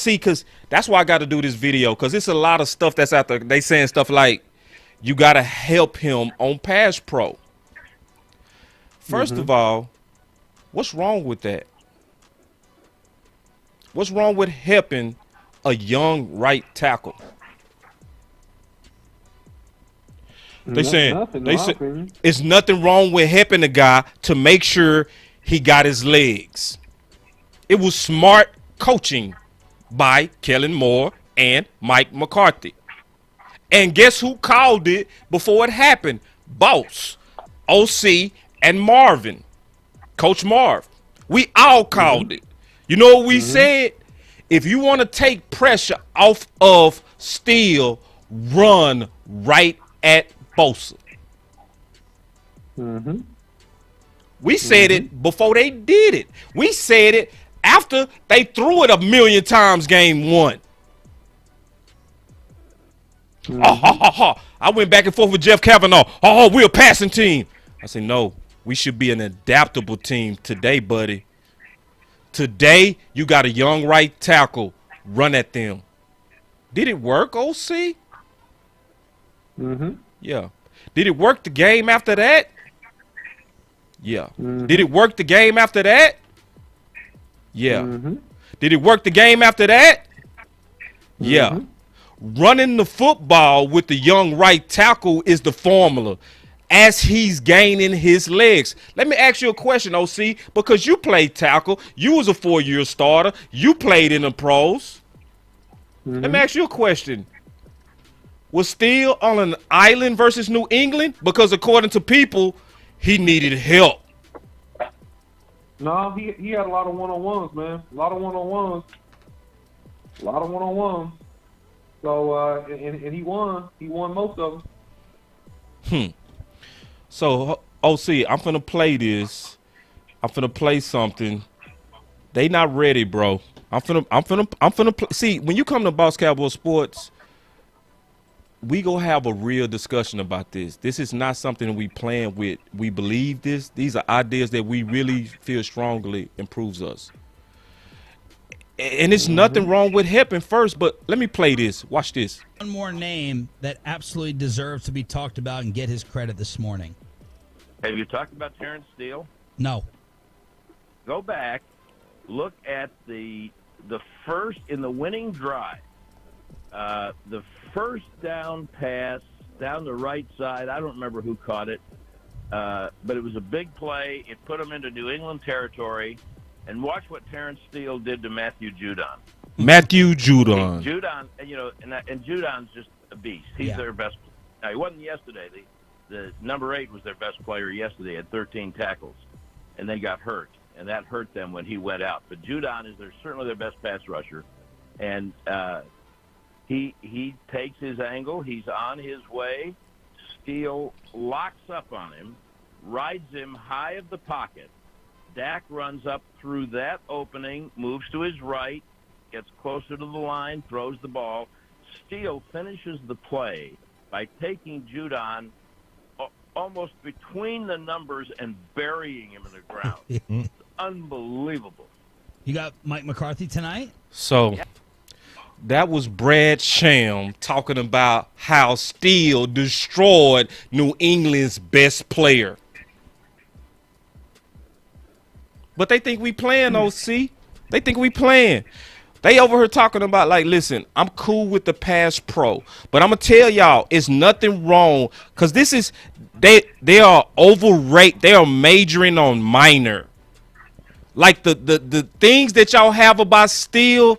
because that's why I got to do this video, because it's a lot of stuff that's out there. They saying stuff like, you got to help him on Pass Pro. First of all, what's wrong with that? What's wrong with helping a young right tackle? They saying it's nothing wrong with helping the guy to make sure he got his legs. It was smart coaching by Kellen Moore and Mike McCarthy. And guess who called it before it happened? Boss, OC, and Marvin. Coach Marv. We all called it. You know what we said? If you want to take pressure off of Steele, run right at Bosa. We said it before they did it. We said it after they threw it 1,000,000 times game 1. I went back and forth with Jeff Kavanaugh. We're a passing team. I said, no, we should be an adaptable team today, buddy. Today, you got a young right tackle. Run at them. Did it work, OC? Yeah. Did it work the game after that? Yeah. Did it work the game after that? Yeah. Did it work the game after that? Yeah. Running the football with the young right tackle is the formula as he's gaining his legs. Let me ask you a question, OC, because you played tackle. You was a 4-year starter. You played in the pros. Let me ask you a question. Was Steele on an island versus New England? Because according to people, he needed help. No, he had a lot of one-on-ones, man. A lot of one-on-ones. So, and he won. He won most of them. So, OC, I'm finna play this. I'm finna play something. They not ready, bro. I'm finna play. See, when you come to Boss Cowboy Sports, we gonna have a real discussion about this. This is not something we plan with. We believe this. These are ideas that we really feel strongly improves us. And it's nothing wrong with helping first, but let me play this. Watch this. One more name that absolutely deserves to be talked about and get his credit this morning. Have you talked about Terrence Steele? No. Go back, look at the first in the winning drive. The first down pass down the right side. I don't remember who caught it, but it was a big play. It put them into New England territory. And watch what Terrence Steele did to Matthew Judon. Matthew Judon. Judon, and Judon's just a beast. He's their best. Now, he wasn't yesterday. The number 8 was their best player yesterday at 13 tackles, and then got hurt, and that hurt them when he went out. But Judon is certainly their best pass rusher, and he takes his angle. He's on his way. Steele locks up on him, rides him high of the pocket. Dak runs up through that opening, moves to his right, gets closer to the line, throws the ball. Steele finishes the play by taking Judon almost between the numbers and burying him in the ground. It's unbelievable. You got Mike McCarthy tonight? So that was Brad Sham talking about how Steele destroyed New England's best player. But they think we playing, OC. They think we playing. They over here talking about, like, listen, I'm cool with the pass pro, but I'm going to tell y'all, it's nothing wrong, because this is, they are overrate. They are majoring on minor. Like, the things that y'all have about Steele,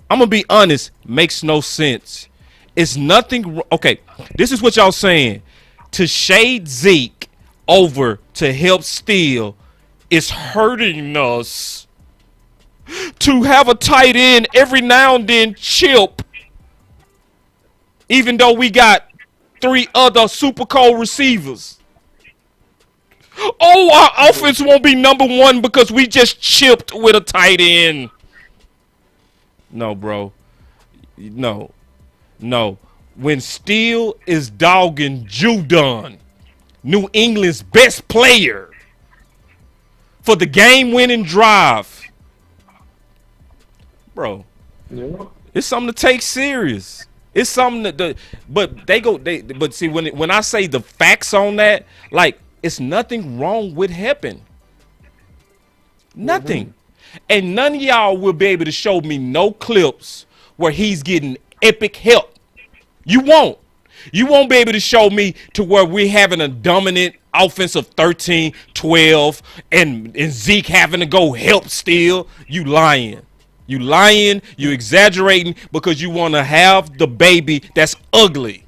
I'm going to be honest, makes no sense. It's nothing. Okay, this is what y'all saying. To shade Zeke over to help Steele is hurting us. To have a tight end every now and then chip, even though we got 3 other super cold receivers. Oh, our offense won't be number 1 because we just chipped with a tight end. No, bro. No. When Steele is dogging Judon, New England's best player, for the game-winning drive, bro, it's something to take serious. It's something that but see, when I say the facts on that, like, it's nothing wrong with helping. Nothing. And none of y'all will be able to show me no clips where he's getting epic help. You won't. You won't be able to show me to where we're having a dominant offensive 13, 12, and Zeke having to go help Steele. You lying. You lying. You exaggerating because you want to have the baby that's ugly.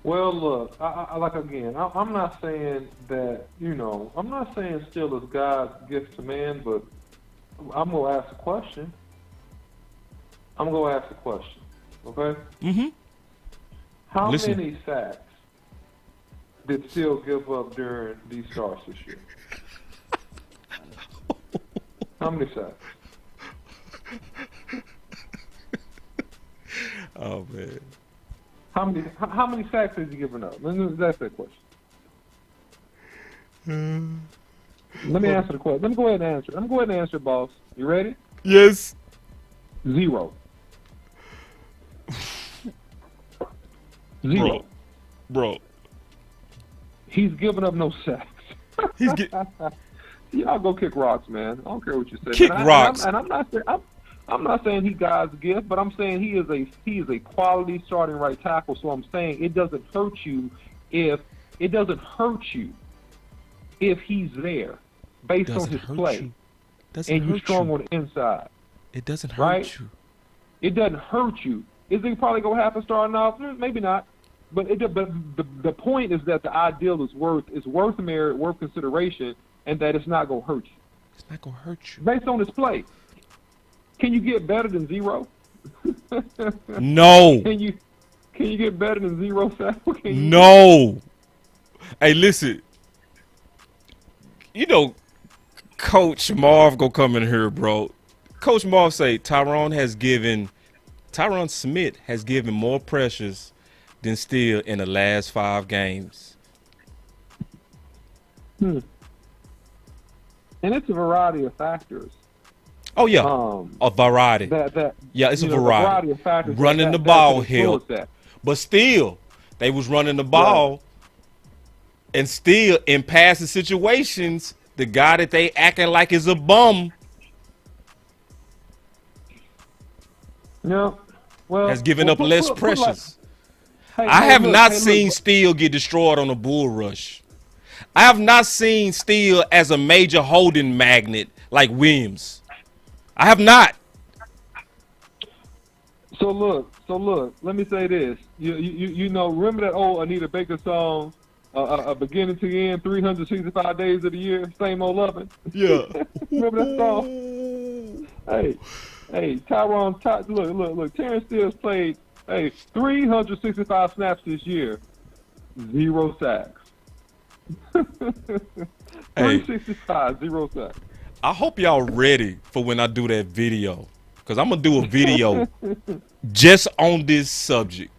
Well, look, I like, again, I'm not saying that, I'm not saying Steele is God's gift to man, but I'm going to ask a question. Okay? Mm-hmm. How many sacks did Steele give up during these starts this year? How many sacks? Oh, man. How many sacks has he given up? That's that question. Let me answer the question. Let me go ahead and answer. Boss. You ready? Yes. 0. 0. Bro. He's giving up no sacks. Y'all go kick rocks, man. I don't care what you say. Kick rocks. And I'm not saying he God's gift, but I'm saying he is a quality starting right tackle. So I'm saying it doesn't hurt you if he's there based on his play, and you're strong on the inside. It doesn't hurt right? you. It doesn't hurt you. Is he probably gonna happen starting off? Maybe not. But the point is that the ideal is worth merit, worth consideration, and that it's not gonna hurt you. It's not gonna hurt you based on his play. Can you get better than 0? No. Can you get better than 0 sacks? No. Hey, listen. Coach Marv gonna come in here, bro. Coach Marv say Tyron Smith has given more pressures than Steele in the last 5 games. And it's a variety of factors. Oh, yeah. A variety. It's a variety of factors. Running the ball helped. But still, they was running the ball. And still, in passing situations, the guy that they acting like is a bum has given up less pressures. I have not seen Steele get destroyed on a bull rush. I have not seen Steele as a major holding magnet like Williams. I have not. So look. Let me say this. You know, remember that old Anita Baker song, "A beginning to end, 365 days of the year, same old loving." Yeah. Remember that song? Hey, look. Terrence Steele played 365 snaps this year, 0 sacks. 365, 0 sacks. I hope y'all ready for when I do that video, because I'm going to do a video just on this subject.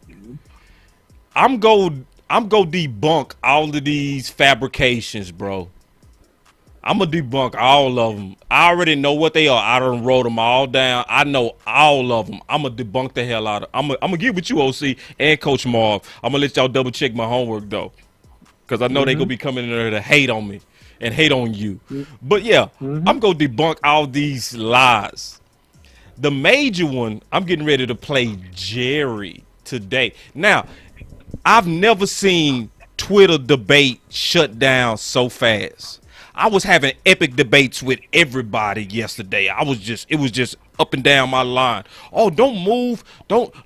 I'm go debunk all of these fabrications, bro. I'm going to debunk all of them. I already know what they are. I done wrote them all down. I know all of them. I'm going to debunk the hell out of them. I'm going to get with you, OC, and Coach Marv. I'm going to let y'all double check my homework, though, because I know they going to be coming in there to hate on me and hate on you. But, yeah, I'm going to debunk all these lies. The major one, I'm getting ready to play Jerry today. Now, I've never seen Twitter debate shut down so fast. I was having epic debates with everybody yesterday. It was just up and down my line. Oh, don't move.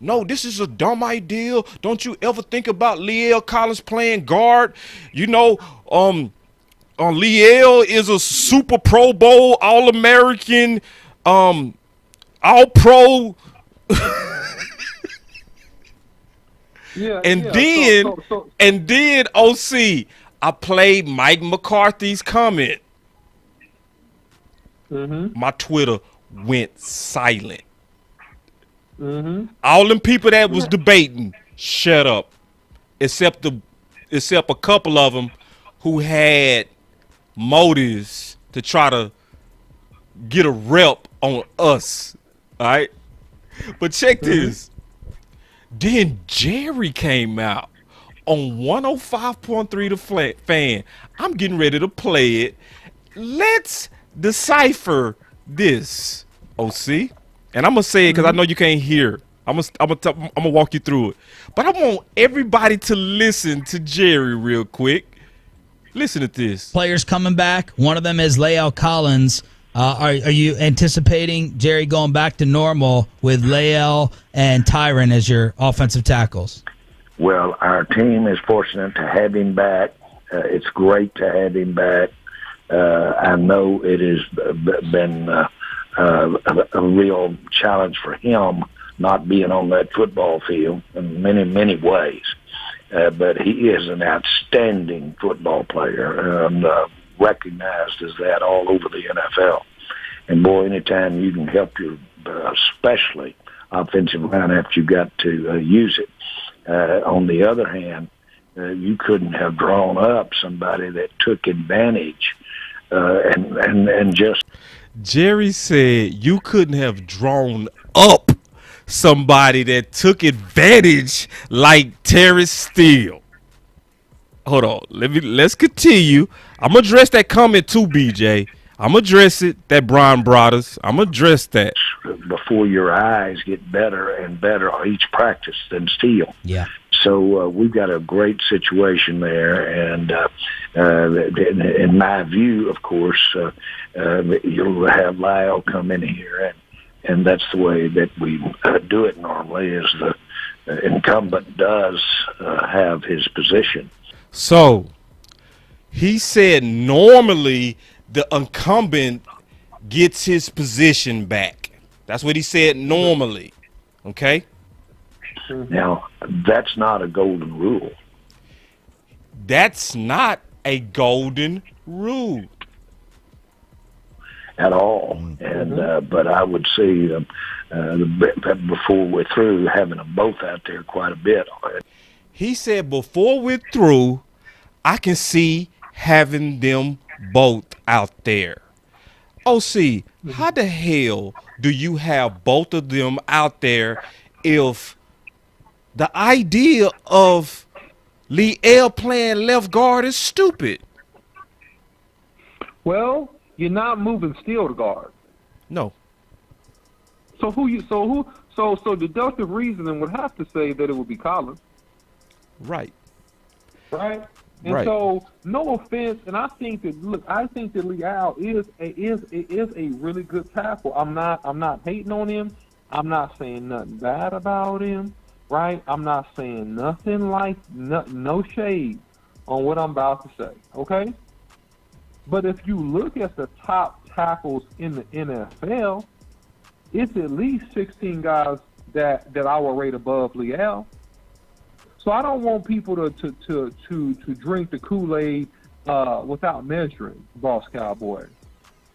No, this is a dumb idea. Don't you ever think about Leal Collins playing guard? You know, Leal is a Super Pro Bowl All-American, All-Pro. And then OC, I played Mike McCarthy's comment. My Twitter went silent. All them people that was debating, shut up. Except a couple of them who had motives to try to get a rep on us. All right? But check this. Then Jerry came out on 105.3 The Fan. I'm getting ready to play it. Let's decipher this, OC. And I'm going to say it because I know you can't hear. I'm gonna walk you through it. But I want everybody to listen to Jerry real quick. Listen to this. Players coming back. One of them is Leal Collins. Are you anticipating Jerry going back to normal with Leal and Tyron as your offensive tackles? Well, our team is fortunate to have him back. It's great to have him back. I know it has been a real challenge for him not being on that football field in many, many ways. But he is an outstanding football player and recognized as that all over the NFL. And, boy, anytime you can help your especially offensive line after you got to use it. On the other hand, you couldn't have drawn up somebody that took advantage and just. Jerry said you couldn't have drawn up somebody that took advantage like Terrence Steele. Hold on, let's continue. I'm gonna address that comment too, BJ. I'm gonna address it. That Brian brought us. I'm gonna address that. Before your eyes get better and better on each practice than Steele. Yeah. So we've got a great situation there, and in my view, of course, you'll have Lyle come in here, and that's the way that we do it normally. Is the incumbent does have his position. So he said normally the incumbent gets his position back. That's what he said normally. Okay. Now, that's not a golden rule. That's not a golden rule at all. And but I would see before we're through having them both out there quite a bit. He said before we're through, I can see having them both out there. OC, how the hell do you have both of them out there if the idea of Leal playing left guard is stupid? Well, you're not moving Steele to guard. No. So deductive reasoning would have to say that it would be Collins. Right. Right? And Right. so, no offense, and I think that Leal is a really good tackle. I'm not hating on him. I'm not saying nothing bad about him, right? I'm not saying nothing like no shade on what I'm about to say, okay? But if you look at the top tackles in the NFL, it's at least 16 guys that I will rate above Leal. So I don't want people to drink the Kool-Aid without measuring, Boss Cowboy.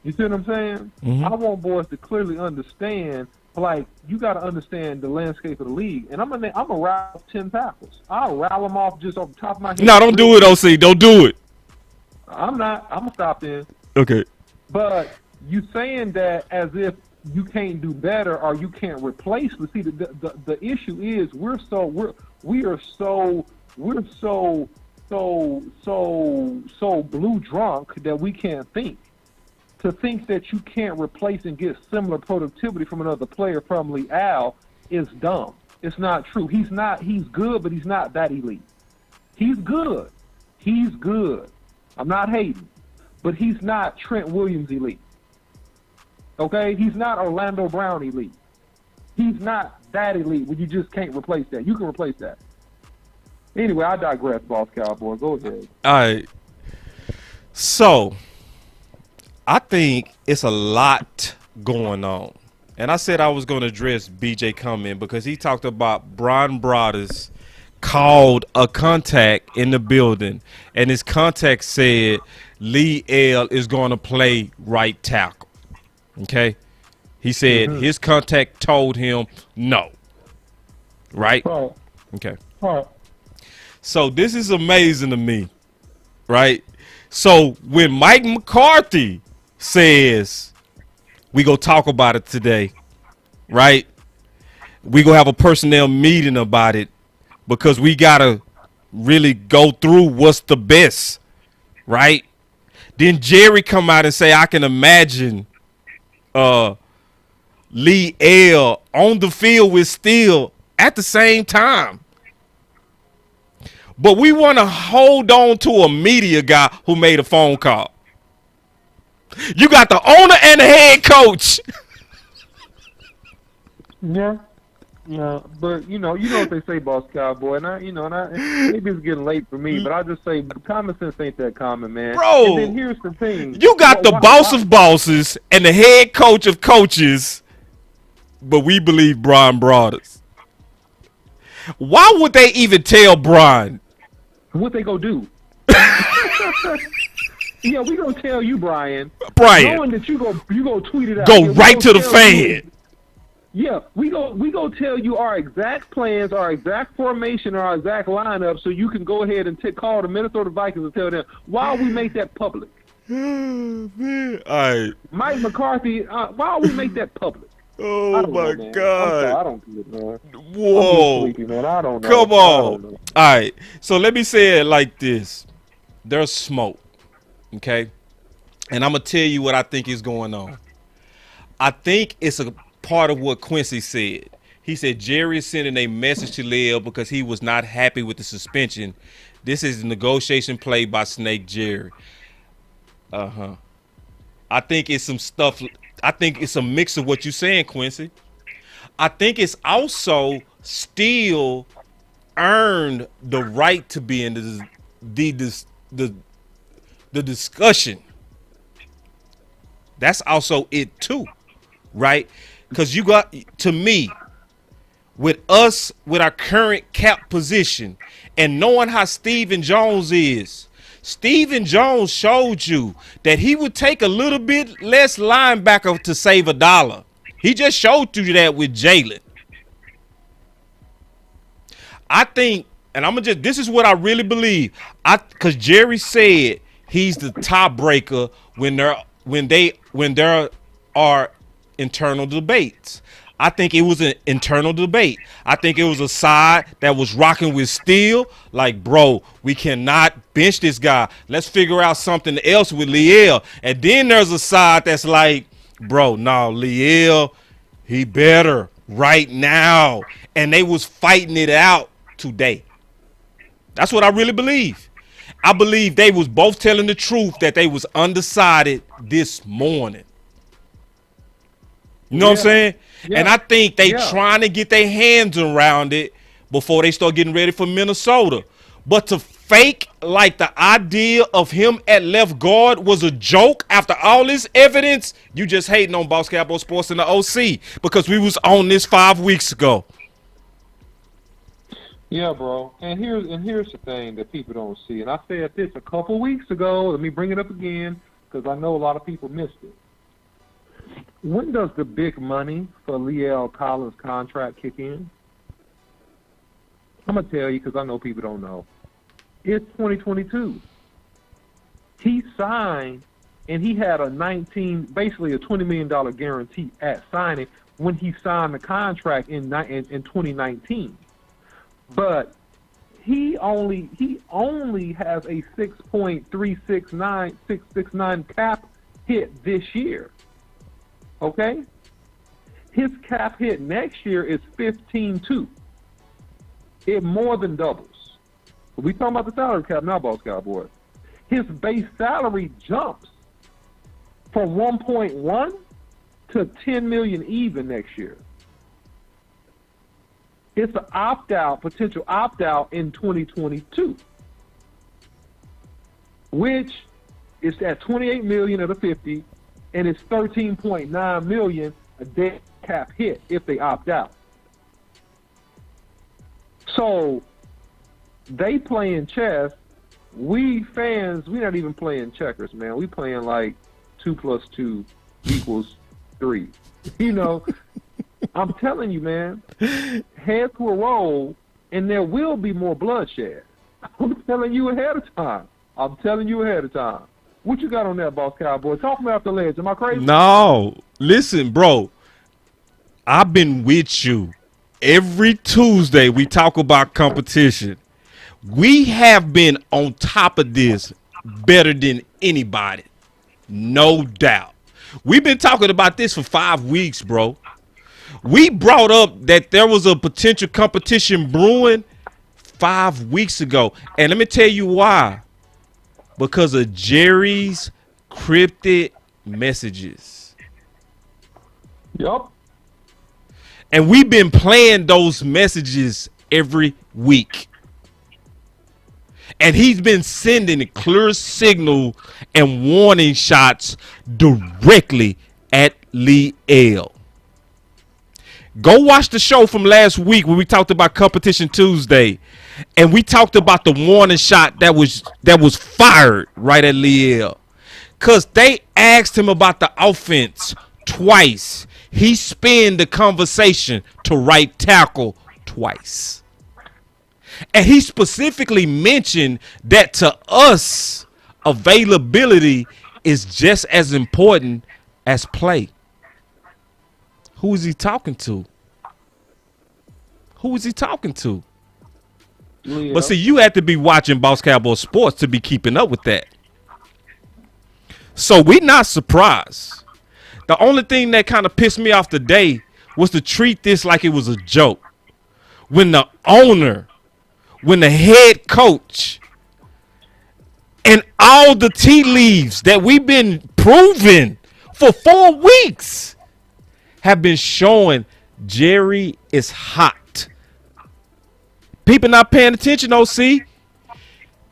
You see what I'm saying? Mhm. I want boys to clearly understand. Like, you got to understand the landscape of the league. And I'm gonna rattle off 10 tackles. I'll rattle them off just off the top of my head. No, don't do it, OC. Don't do it. I'm not. I'm gonna stop then. Okay. But you saying that as if you can't do better or you can't replace. But see, the issue is we are so blue drunk that we can't think. To think that you can't replace and get similar productivity from another player from Leal is dumb. It's not true. He's good, but he's not that elite. He's good. I'm not hating, but he's not Trent Williams elite. Okay? He's not Orlando Brown elite. He's not that elite where you just can't replace that. You can replace that. Anyway, I digress, Boss Cowboy. Go ahead. All right. So, I think it's a lot going on. And I said I was going to address BJ comment because he talked about Brian Broaddus called a contact in the building, and his contact said Leal is going to play right tackle. Okay? He said his contact told him no. Right? Right. Okay. Right. So this is amazing to me. Right? So when Mike McCarthy says we go talk about it today, right? We go have a personnel meeting about it because we gotta really go through what's the best, right? Then Jerry come out and say I can imagine Leal on the field with Steele at the same time. But we want to hold on to a media guy who made a phone call. You got the owner and the head coach. Yeah. Yeah, but you know what they say, Boss Cowboy, and maybe it's getting late for me, but I just say common sense ain't that common, man. Bro, and then here's the thing: you got the boss of bosses and the head coach of coaches, but we believe Brian Broaddus. Why would they even tell Brian? What they go do? Yeah, we gonna tell you, Brian. Knowing that you go tweet it out. Go yeah, right to the fan. Yeah, we go tell you our exact plans, our exact formation, our exact lineup, so you can go ahead and call the Minnesota Vikings and tell them why we make that public. Man, all right. Mike McCarthy, why we make that public? Oh my know, God! I don't get it, man. Whoa! I'm sleepy, man. I don't know. Come on! All right. So let me say it like this: there's smoke, okay? And I'm gonna tell you what I think is going on. I think it's a part of what Quincy said. He said Jerry is sending a message to Leal because he was not happy with the suspension. This is a negotiation play by Snake Jerry. I think it's some stuff. I think it's a mix of what you're saying, Quincy. I think it's also Steele earned the right to be in the discussion. That's also it too, right? Because you got, to me, with us, with our current cap position, and knowing how Stephen Jones is, Stephen Jones showed you that he would take a little bit less linebacker to save $1. He just showed you that with Jalen. I think, and this is what I really believe. Because Jerry said he's the tie breaker when there are internal debates. I think it was an internal debate. I think it was a side that was rocking with Steele. Like, bro, we cannot bench this guy. Let's figure out something else with Leal. And then there's a side that's like, bro, no, Leal, he better right now. And they was fighting it out today. That's what I really believe. I believe they was both telling the truth that they was undecided this morning. You know what I'm saying? Yeah. And I think they trying to get their hands around it before they start getting ready for Minnesota. But to fake like the idea of him at left guard was a joke after all this evidence, you just hating on Boss Cowboy Sports and the OC because we was on this 5 weeks ago. Yeah, bro. And here's the thing that people don't see. And I said this a couple weeks ago. Let me bring it up again because I know a lot of people missed it. When does the big money for Leal Collins' contract kick in? I'm going to tell you because I know people don't know. It's 2022. He signed, and he had basically a $20 million guarantee at signing when he signed the contract in 2019. But he only has a 6.669 cap hit this year. Okay? His cap hit next year is 15.2. It more than doubles. We talking about the salary cap now, Boss Cowboy. His base salary jumps from 1.1 to 10 million even next year. It's an potential opt-out in 2022, which is at 28 million of the 50, and it's 13.9 million a dead cap hit if they opt out. So they playing chess. We fans, we not even playing checkers, man. We playing like 2 + 2 = 3. You know, I'm telling you, man, heads will roll, and there will be more bloodshed. I'm telling you ahead of time. What you got on that, Boss Cowboy? Talk me off the ledge. Am I crazy? No. Listen, bro. I've been with you. Every Tuesday we talk about competition. We have been on top of this better than anybody. No doubt. We've been talking about this for 5 weeks, bro. We brought up that there was a potential competition brewing 5 weeks ago. And let me tell you why. Because of Jerry's cryptic messages. Yup. And we've been playing those messages every week. And he's been sending a clear signal and warning shots directly at Leal. Go watch the show from last week when we talked about Competition Tuesday, and we talked about the warning shot that was fired right at Leal. Cause they asked him about the offense twice. He spun the conversation to right tackle twice. And he specifically mentioned that to us, availability is just as important as play. Who is he talking to? Leo. But see, you have to be watching Boss Cowboy Sports to be keeping up with that. So we're not surprised. The only thing that kind of pissed me off today was to treat this like it was a joke. When the owner, when the head coach, and all the tea leaves that we've been proving for 4 weeks have been showing Jerry is hot. People not paying attention, OC.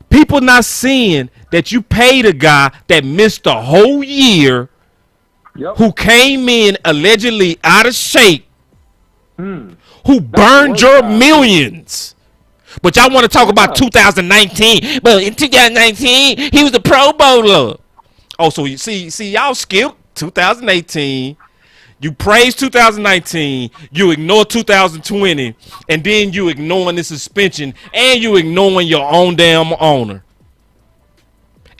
People not seeing that you paid a guy that missed the whole year, who came in allegedly out of shape, who burned your millions. But y'all want to talk about 2019. But in 2019, he was a Pro Bowler. Oh, so you see, y'all skipped 2018. You praise 2019, you ignore 2020, and then you ignoring the suspension, and you ignoring your own damn owner.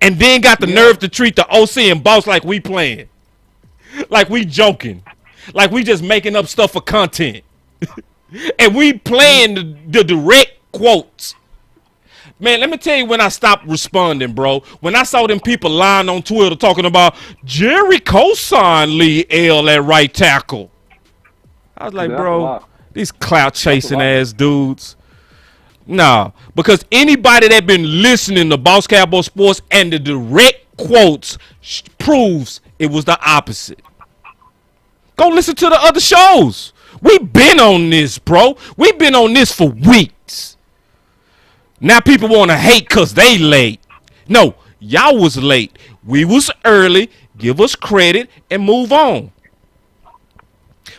And then got the nerve to treat the OC and boss like we playing. Like we joking. Like we just making up stuff for content. And we playing the direct quotes. Man, let me tell you when I stopped responding, bro. When I saw them people lying on Twitter talking about Jerry co-signed Leal at right tackle. I was like, bro, these clout chasing ass dudes. Nah, because anybody that been listening to Boss Cowboy Sports and the direct quotes proves it was the opposite. Go listen to the other shows. We been on this, bro. We been on this for weeks. Now people want to hate because they late. No, y'all was late. We was early. Give us credit and move on.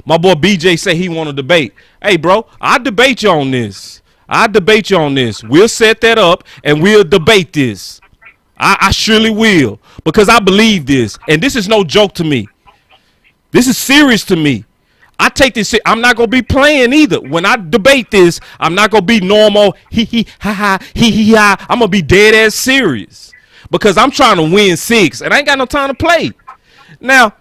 My boy BJ say he want to debate. Hey, bro, I'll debate you on this. We'll set that up and we'll debate this. I surely will, because I believe this. And this is no joke to me. This is serious to me. I take this. I'm not going to be playing either. When I debate this, I'm not going to be normal. He, ha, ha, he, ha. I'm going to be dead ass serious, because I'm trying to win 6 and I ain't got no time to play. Now,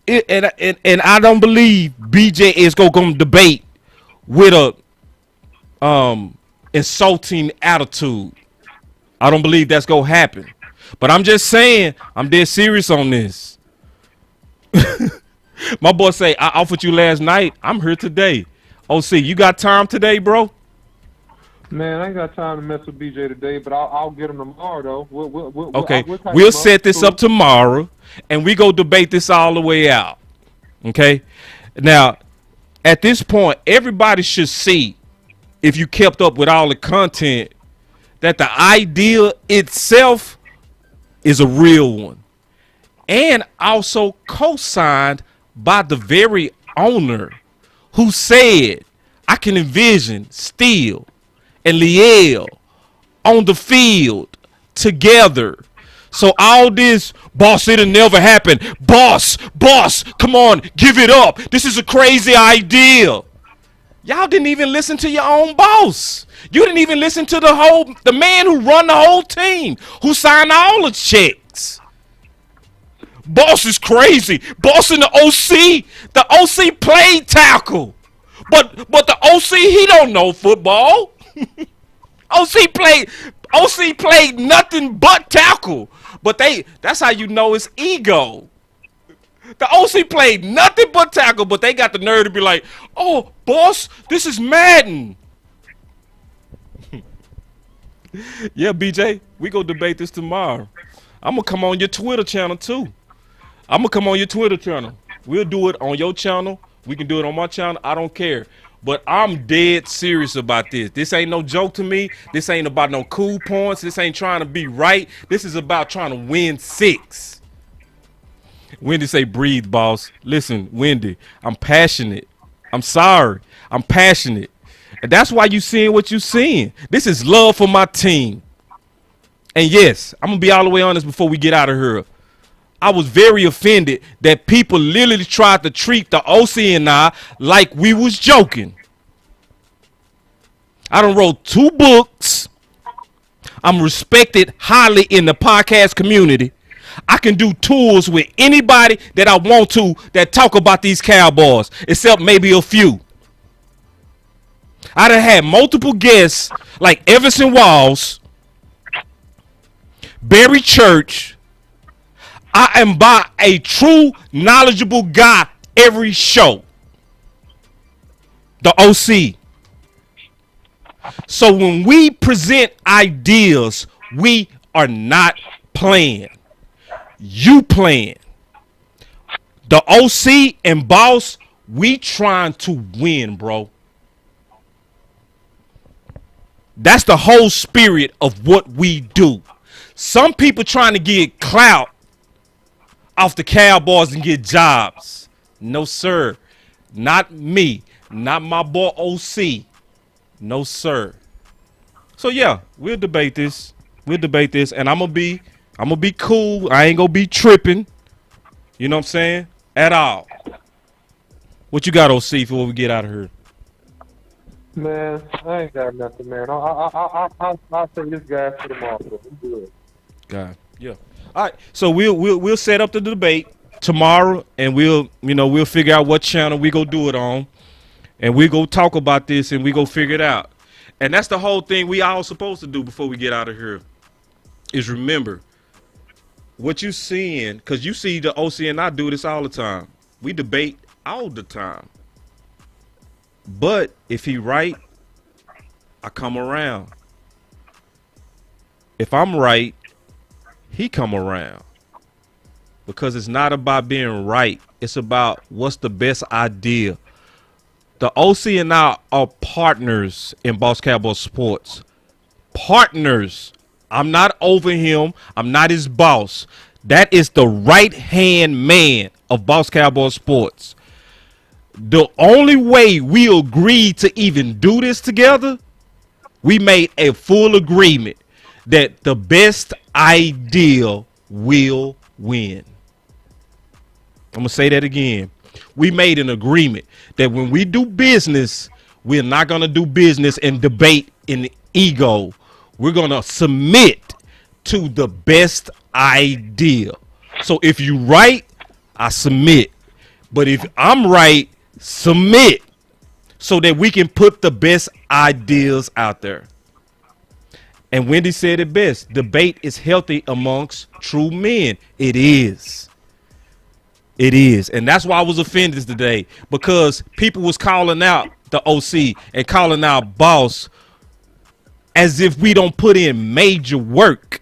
and I don't believe BJ is going to debate with a insulting attitude. I don't believe that's going to happen. But I'm just saying, I'm dead serious on this. My boy say, I offered you last night. I'm here today. OC, you got time today, bro? Man, I ain't got time to mess with BJ today, but I'll get him tomorrow, though. We'll set this up tomorrow, and we go debate this all the way out. Okay? Now, at this point, everybody should see, if you kept up with all the content, that the idea itself is a real one. And also co-signed by the very owner, who said, I can envision Steele and Liel on the field together. So all this, boss, it'll never happen. Boss, come on, give it up. This is a crazy idea. Y'all didn't even listen to your own boss. You didn't even listen to the man who run the whole team, who signed all the checks. Boss is crazy. Boss in the OC. The OC played tackle. But the OC, he don't know football. OC played nothing but tackle. But that's how you know it's ego. The OC played nothing but tackle, but they got the nerve to be like, oh, boss, this is Madden. Yeah, BJ, we go debate this tomorrow. I'm going to come on your Twitter channel, too. We'll do it on your channel. We can do it on my channel. I don't care. But I'm dead serious about this. This ain't no joke to me. This ain't about no cool points. This ain't trying to be right. This is about trying to win 6. Wendy say, breathe, boss. Listen, Wendy, I'm passionate. I'm sorry. I'm passionate. And that's why you seeing what you seeing. This is love for my team. And yes, I'm going to be all the way honest before we get out of here. I was very offended that people literally tried to treat the OC and I like we was joking. I done wrote 2 books. I'm respected highly in the podcast community. I can do tours with anybody that I want to that talk about these Cowboys, except maybe a few. I done had multiple guests like Everson Walls, Barry Church. I am by a true knowledgeable guy every show. The OC. So when we present ideas, we are not playing. You playing. The OC and boss, we trying to win, bro. That's the whole spirit of what we do. Some people trying to get clout off the Cowboys and get jobs. No, sir. Not me. Not my boy OC. No, sir. So yeah, we'll debate this. And I'm gonna be cool. I ain't gonna be tripping. You know what I'm saying? At all. What you got, OC, before we get out of here? Man, I ain't got nothing, man. I'll take this guy for tomorrow. I'm good. God, yeah. All right, so we'll set up the debate tomorrow, and we'll figure out what channel we go do it on, and we go talk about this, and we go figure it out. And that's the whole thing we all supposed to do before we get out of here. Is remember what you seeing, because you see the OC and I do this all the time. We debate all the time. But if he right, I come around. If I'm right, he come around. Because it's not about being right. It's about what's the best idea. The OC and I are partners in Boss Cowboy Sports. Partners. I'm not over him. I'm not his boss. That is the right-hand man of Boss Cowboy Sports. The only way we agreed to even do this together, we made a full agreement that the best idea will win. I'm going to say that again. We made an agreement that when we do business, we're not going to do business and debate in ego. We're going to submit to the best idea. So if you right, I submit. But if I'm right, submit so that we can put the best ideas out there. And Wendy said it best. Debate is healthy amongst true men. It is. It is. And that's why I was offended today, because people was calling out the OC and calling out Boss as if we don't put in major work.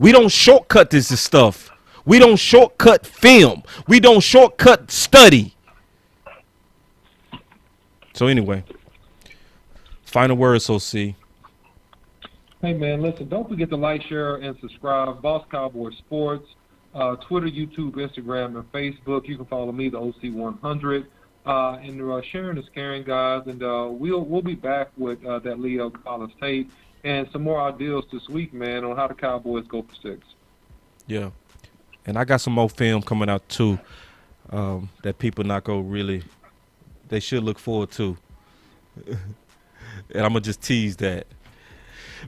We don't shortcut this stuff. We don't shortcut film. We don't shortcut study. So anyway, final words, OC. Hey, man, listen, don't forget to like, share, and subscribe. Boss Cowboy Sports, Twitter, YouTube, Instagram, and Facebook. You can follow me, the OC100. And sharing is caring, guys. And we'll be back with that Leo Collins tape and some more ideas this week, man, on how the Cowboys go for 6. Yeah. And I got some more film coming out, too, that people not going to really – they should look forward to. And I'm going to just tease that.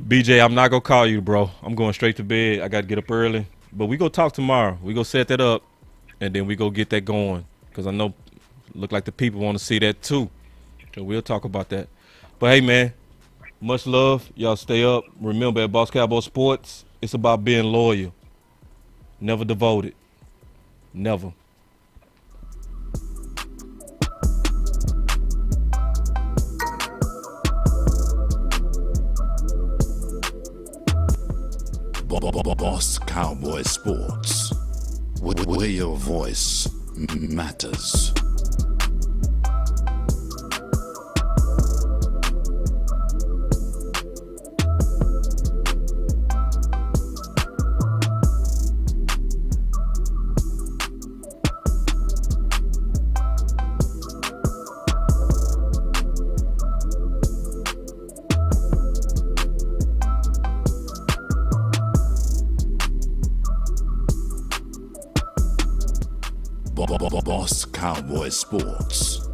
BJ, I'm not going to call you, bro. I'm going straight to bed. I got to get up early. But we go talk tomorrow. We go set that up, and then we go get that going, because I know look like the people want to see that too. So we'll talk about that. But, hey, man, much love. Y'all stay up. Remember, at Boss Cowboy Sports, it's about being loyal. Never devoted. Never. Boss Cowboy Sports, where your voice matters. Boss Cowboy Sports.